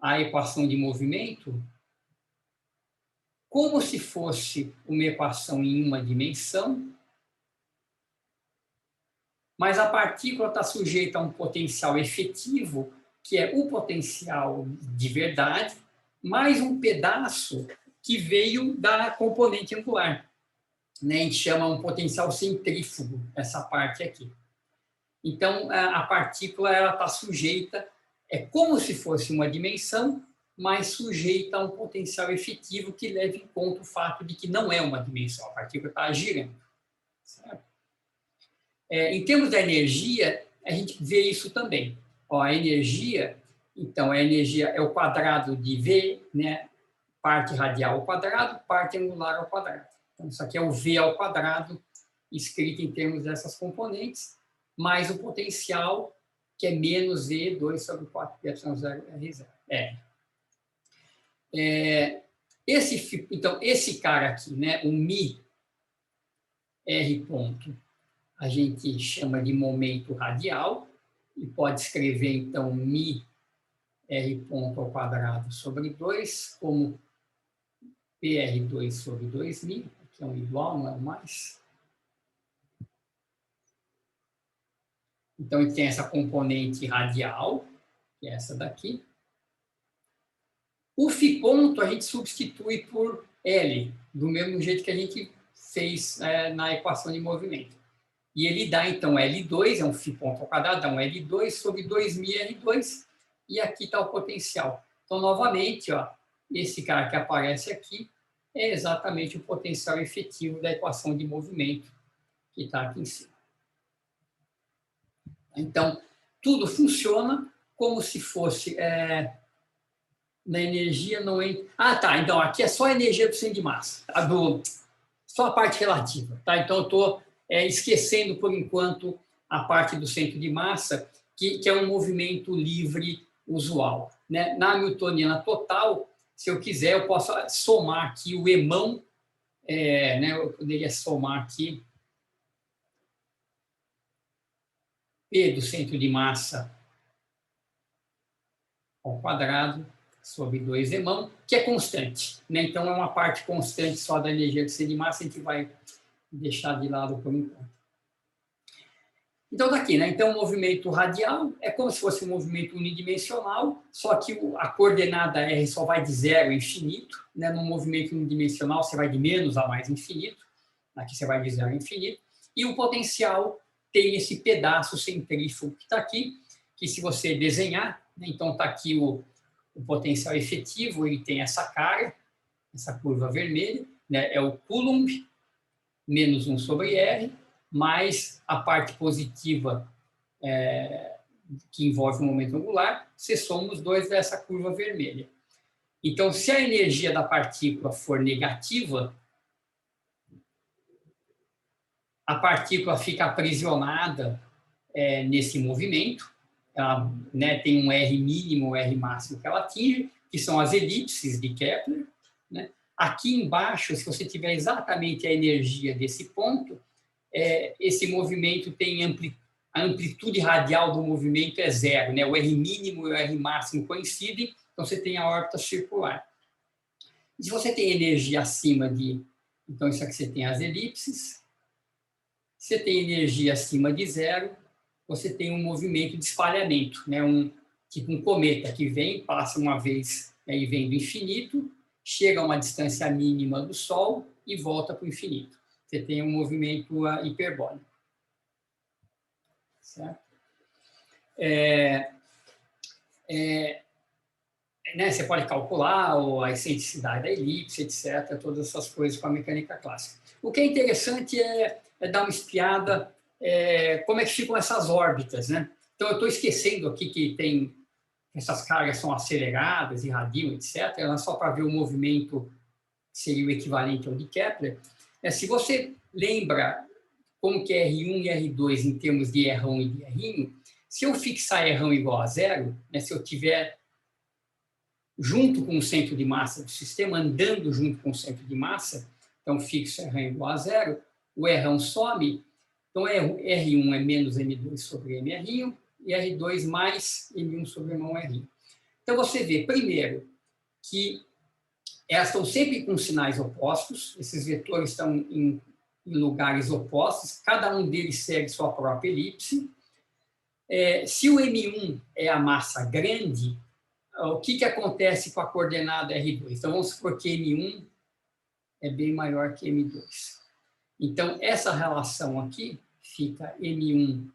a equação de movimento como se fosse uma equação em uma dimensão, mas a partícula está sujeita a um potencial efetivo, que é o potencial de verdade, mais um pedaço que veio da componente angular. Né? A gente chama um potencial centrífugo, essa parte aqui. Então, a partícula está sujeita, é como se fosse uma dimensão, mas sujeita a um potencial efetivo que leva em conta o fato de que não é uma dimensão, a partícula está girando. Certo? Em termos da energia, a gente vê isso também. Ó, a energia, então, a energia é o quadrado de V, né? Parte radial ao quadrado, parte angular ao quadrado. Então, isso aqui é o V ao quadrado, escrito em termos dessas componentes, mais o potencial, que é menos V, 2 sobre 4 pi epsilon 0 R0. Então, esse cara aqui, né, o μ R ponto, a gente chama de momento radial, e pode escrever, então, μ R ponto ao quadrado sobre 2, como PR2 sobre 2μ, que é um igual, não é um mais. Então, ele tem essa componente radial, que é essa daqui. O φ ponto a gente substitui por L, do mesmo jeito que a gente fez na equação de movimento. E ele dá, então, L2, é um φ ponto ao quadrado, dá um L2 sobre 2μ R2, e aqui está o potencial. Então, novamente, ó, esse cara que aparece aqui é exatamente o potencial efetivo da equação de movimento que está aqui em cima. Então, tudo funciona como se fosse na energia não entra... Ah, tá, então aqui é só a energia do centro de massa, só a parte relativa, tá? Então eu estou esquecendo por enquanto a parte do centro de massa, que é um movimento livre usual, né? Na hamiltoniana total, se eu quiser, eu posso somar aqui o emão, né? Eu poderia somar aqui P do centro de massa ao quadrado sobre 2 emão, que é constante, né? Então, é uma parte constante só da energia do centro de massa, a gente vai deixar de lado por enquanto. Então, está aqui, né? Então, o movimento radial é como se fosse um movimento unidimensional, só que a coordenada R só vai de 0 a infinito, né? No movimento unidimensional, você vai de menos a mais infinito, aqui você vai de 0 a infinito, e o potencial tem esse pedaço centrífugo que está aqui, que se você desenhar, né? Então está aqui o potencial efetivo, ele tem essa cara, essa curva vermelha, né? É o Coulomb, menos 1 sobre R, mais a parte positiva que envolve o momento angular, você soma os dois dessa curva vermelha. Então, se a energia da partícula for negativa, a partícula fica aprisionada nesse movimento, ela, né, tem um R mínimo, um R máximo que ela atinge, que são as elipses de Kepler, né? Aqui embaixo, se você tiver exatamente a energia desse ponto, esse movimento tem a amplitude radial do movimento é 0, né? O R mínimo e o R máximo coincidem, então você tem a órbita circular. E se você tem energia acima de... Então, isso aqui você tem as elipses. Você tem energia acima de 0, você tem um movimento de espalhamento, né? Tipo um cometa que vem, passa uma vez e vem do infinito, chega a uma distância mínima do Sol e volta para o infinito. Você tem um movimento hiperbólico. Certo? Né, você pode calcular a excentricidade da elipse, etc., todas essas coisas com a mecânica clássica. O que é interessante é dar uma espiada como é que ficam essas órbitas, né? Então, eu estou esquecendo aqui que tem essas cargas são aceleradas, irradiam, etc., só para ver o movimento que seria o equivalente ao de Kepler. Se você lembra como que é R1 e R2 em termos de R1 e de R, se eu fixar R1 igual a 0, né, se eu tiver junto com o centro de massa do sistema, andando junto com o centro de massa, então fixo R1 igual a zero, o R1 some, então R1 é menos M2 sobre MR1 e R2 mais M1 sobre M1R1. Então você vê, primeiro, que elas estão sempre com sinais opostos, esses vetores estão em lugares opostos, cada um deles segue sua própria elipse. Se o M1 é a massa grande, o que acontece com a coordenada R2? Então, vamos supor que M1 é bem maior que M2. Então, essa relação aqui fica M1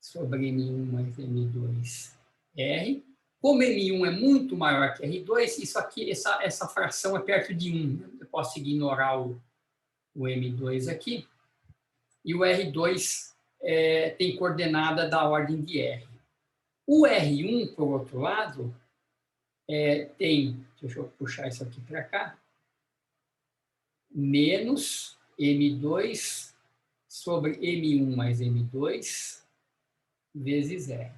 sobre M1 mais M2R. Como M1 é muito maior que R2, isso aqui, essa fração é perto de 1. Eu posso ignorar o M2 aqui. E o R2 tem coordenada da ordem de R. O R1, por outro lado, tem, deixa eu puxar isso aqui para cá, menos M2 sobre M1 mais M2 vezes R.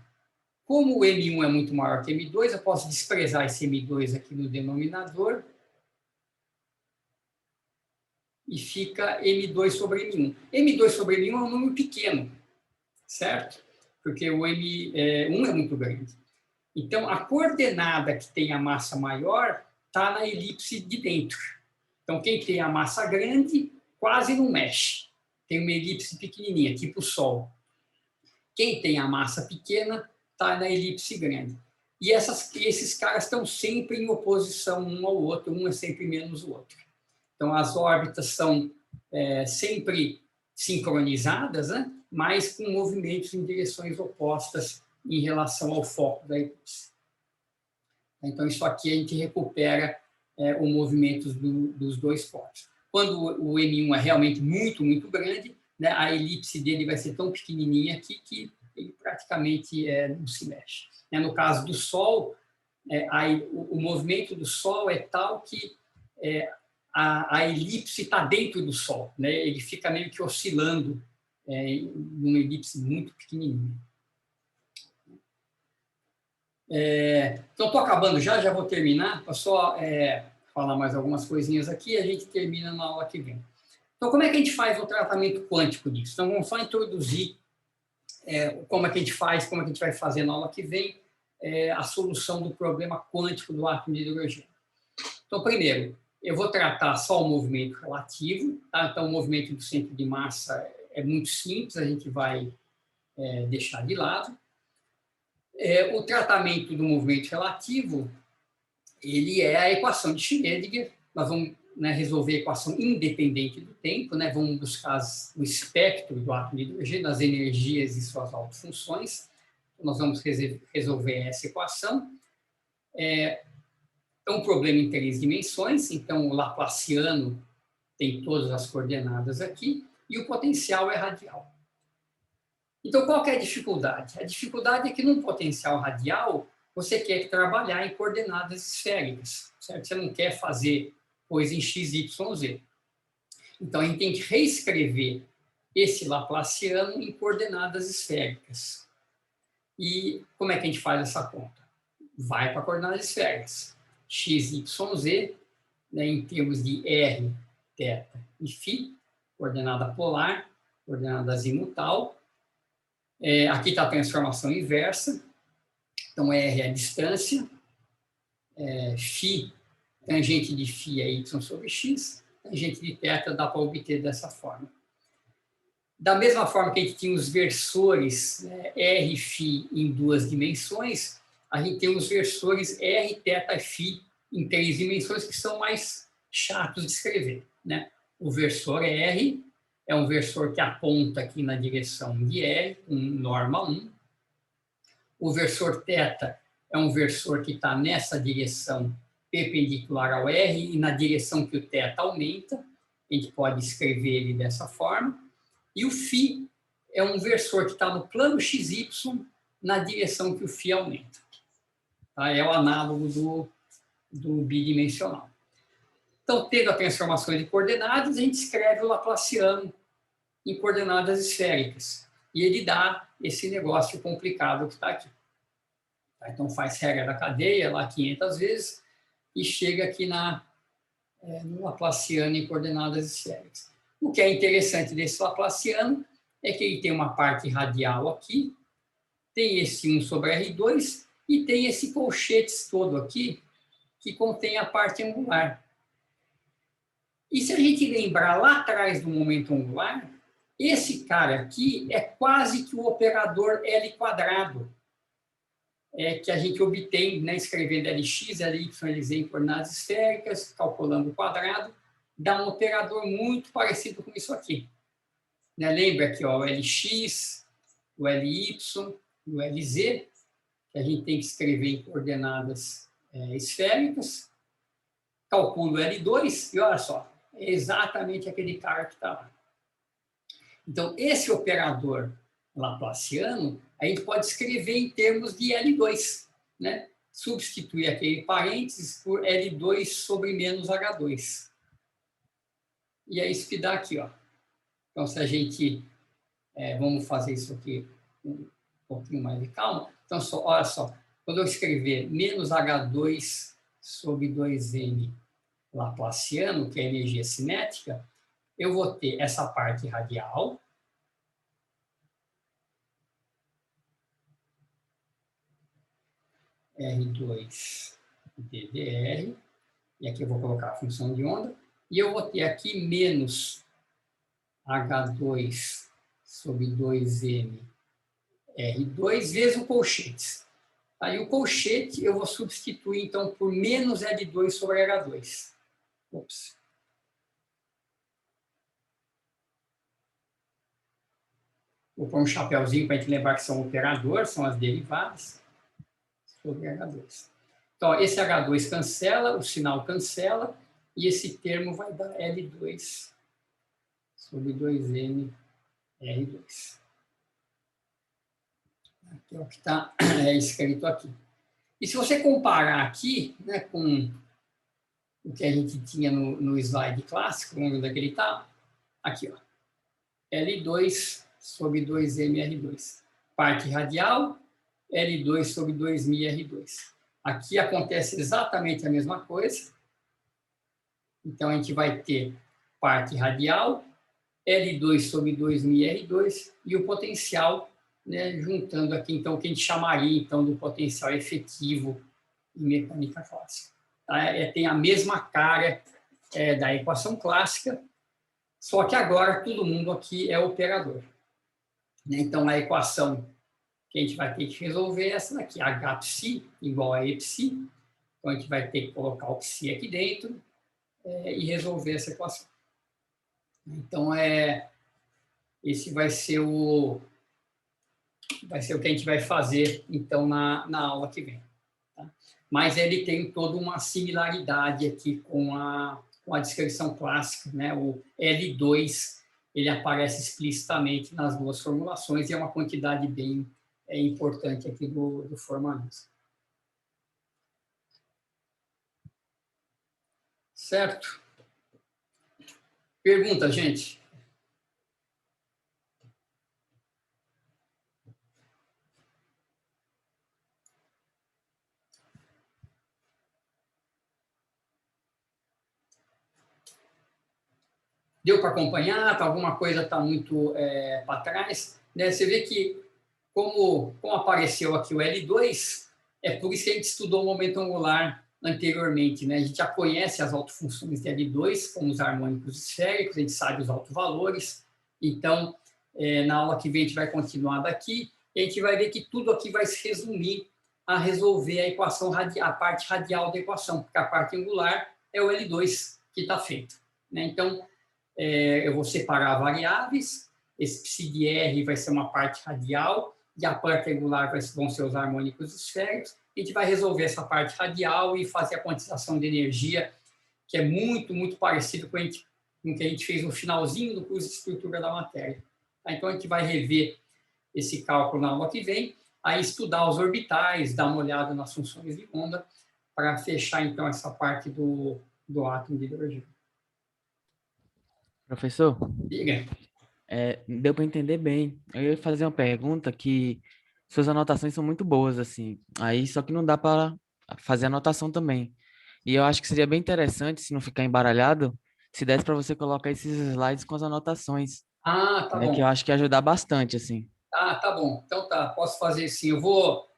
Como o M1 é muito maior que M2, eu posso desprezar esse M2 aqui no denominador e fica M2 sobre M1. M2 sobre M1 é um número pequeno, certo? Porque o M1 é muito grande. Então, a coordenada que tem a massa maior está na elipse de dentro. Então, quem tem a massa grande quase não mexe. Tem uma elipse pequenininha, tipo o Sol. Quem tem a massa pequena está na elipse grande. E esses caras estão sempre em oposição um ao outro, um é sempre menos o outro. Então, as órbitas são sempre sincronizadas, né? Mas com movimentos em direções opostas em relação ao foco da elipse. Então, isso aqui a gente recupera o movimento dos dois focos. Quando o M1 é realmente muito, muito grande, né, a elipse dele vai ser tão pequenininha aqui que ele praticamente não se mexe. No caso do Sol, o movimento do Sol é tal que a elipse está dentro do Sol, né? Ele fica meio que oscilando numa elipse muito pequenininha. Então, estou acabando já vou terminar. Vou só falar mais algumas coisinhas aqui e a gente termina na aula que vem. Então, como é que a gente faz o tratamento quântico disso? Então, vamos só introduzir como é que a gente faz, como é que a gente vai fazer na aula que vem a solução do problema quântico do átomo de hidrogênio. Então, primeiro, eu vou tratar só o movimento relativo, tá? Então, o movimento do centro de massa é muito simples, a gente vai deixar de lado. O tratamento do movimento relativo, ele é a equação de Schrödinger. Nós vamos resolver a equação independente do tempo, né? Vamos buscar o espectro do átomo de hidrogênio, as energias e suas autofunções. Então, nós vamos resolver essa equação. É um problema em 3 dimensões, então o laplaciano tem todas as coordenadas aqui, e o potencial é radial. Então, qual que é a dificuldade? A dificuldade é que num potencial radial, você quer trabalhar em coordenadas esféricas, certo? Você não quer fazer coisa em x, y, z. Então, a gente tem que reescrever esse laplaciano em coordenadas esféricas. E como é que a gente faz essa conta? Vai para coordenadas esféricas. X, y, z, né, em termos de r, θ e φ, coordenada polar, coordenada azimutal. Aqui está a transformação inversa. Então, r é a distância, φ, tangente de φ é y sobre x, tangente de θ dá para obter dessa forma. Da mesma forma que a gente tinha os versores r e φ em 2 dimensões, a gente tem os versores r, θ e φ em 3 dimensões, que são mais chatos de escrever, né? O versor r é um versor que aponta aqui na direção de r, com norma 1. O versor θ é um versor que está nessa direção perpendicular ao r e na direção que o θ aumenta. A gente pode escrever ele dessa forma. E o φ é um versor que está no plano xy na direção que o φ aumenta. Tá? É o análogo do bidimensional. Então, tendo a transformação de coordenadas, a gente escreve o laplaciano em coordenadas esféricas. E ele dá esse negócio complicado que está aqui. Tá? Então, faz regra da cadeia lá 500 vezes e chega aqui na no Laplaciano em coordenadas esféricas. O que é interessante desse Laplaciano é que ele tem uma parte radial aqui, tem esse 1 sobre R2 e tem esse colchetes todo aqui, que contém a parte angular. E se a gente lembrar lá atrás do momento angular, esse cara aqui é quase que o operador L quadrado, que a gente obtém, né, escrevendo Lx, Ly, Lz em coordenadas esféricas, calculando o quadrado, dá um operador muito parecido com isso aqui. Né? Lembra aqui, ó, o Lx, o Ly, o Lz, que a gente tem que escrever em coordenadas esféricas, calculo L2 e olha só, é exatamente aquele cara que está lá. Então, esse operador laplaciano, a gente pode escrever em termos de L2, né? Substituir aquele parênteses por L2 sobre menos H2. E é isso que dá aqui, ó. Então, se a gente... vamos fazer isso aqui com um pouquinho mais de calma. Então, olha só, quando eu escrever menos H2 sobre 2m laplaciano, que é a energia cinética, eu vou ter essa parte radial, R2 ddr, e aqui eu vou colocar a função de onda, e eu vou ter aqui menos H2 sobre 2m R2 vezes o colchete. Aí o colchete eu vou substituir, então, por menos L2 sobre H2. Ops. Vou pôr um chapéuzinho para a gente lembrar que são operadores, são as derivadas sobre H2. Então, esse H2 cancela, o sinal cancela, e esse termo vai dar L2 sobre 2m R2. Que é o que está escrito aqui. E se você comparar aqui, né, com o que a gente tinha no slide clássico, onde é que ele está? Aqui, ó. L2 sobre 2mR2. Parte radial, L2 sobre 2mR2. Aqui acontece exatamente a mesma coisa. Então, a gente vai ter parte radial, L2 sobre 2mR2 e o potencial, né, juntando aqui, então, o que a gente chamaria, então, do potencial efetivo em mecânica clássica. Tá? Tem a mesma cara da equação clássica, só que agora todo mundo aqui é operador. Né? Então, a equação que a gente vai ter que resolver é essa daqui, Hψ igual a Epsi. Então, a gente vai ter que colocar o Psi aqui dentro e resolver essa equação. Então, esse vai ser o que a gente vai fazer, então, na aula que vem. Tá? Mas ele tem toda uma similaridade aqui com a descrição clássica, né? O L2, ele aparece explicitamente nas duas formulações e é uma quantidade bem importante aqui do formalismo. Certo? Pergunta, gente? Deu para acompanhar? Alguma coisa está muito para trás? Né? Você vê que, como apareceu aqui o L2, é por isso que a gente estudou o momento angular anteriormente. Né? A gente já conhece as autofunções de L2, como os harmônicos esféricos, a gente sabe os autovalores. Então, na aula que vem, a gente vai continuar daqui, e a gente vai ver que tudo aqui vai se resumir a resolver a equação a parte radial da equação, porque a parte angular é o L2 que está feito. Né? Então, eu vou separar variáveis, esse psi de R vai ser uma parte radial, e a parte angular vão ser os harmônicos esféricos. A gente vai resolver essa parte radial e fazer a quantização de energia, que é muito, muito parecido com o que a gente fez no finalzinho do curso de estrutura da matéria. Então, a gente vai rever esse cálculo na aula que vem, aí estudar os orbitais, dar uma olhada nas funções de onda, para fechar, então, essa parte do átomo de hidrogênio. Professor, Diga. deu para entender bem. Eu ia fazer uma pergunta que suas anotações são muito boas, assim. Aí, só que não dá para fazer anotação também. E eu acho que seria bem interessante, se não ficar embaralhado, se desse para você colocar esses slides com as anotações, Ah, tá né? Que eu bom. acho que ia ajudar bastante, assim. Ah, tá bom. Então tá, posso fazer sim. Eu vou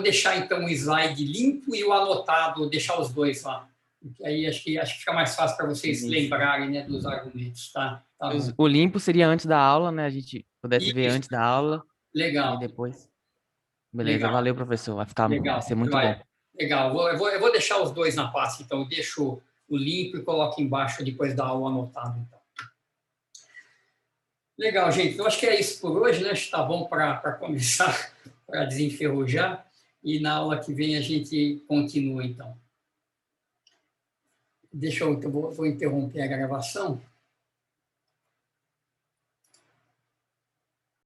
deixar então o slide limpo e o anotado, deixar os dois lá. Porque aí acho que fica mais fácil para vocês se Isso. lembrarem, né, dos argumentos, tá? Tá bom. O limpo seria antes da aula, né? A gente pudesse ver Isso, antes da aula e aí legal, depois. Beleza, legal, valeu, professor. Vai ser legal. muito bom. Legal. Eu vou deixar os dois na pasta, então. Eu deixo o limpo e coloco embaixo depois da aula anotado, então. Legal, gente. Então, acho que é isso por hoje, né? Acho que está bom para começar, para desenferrujar. E na aula que vem a gente continua, então. Deixa eu, vou interromper a gravação.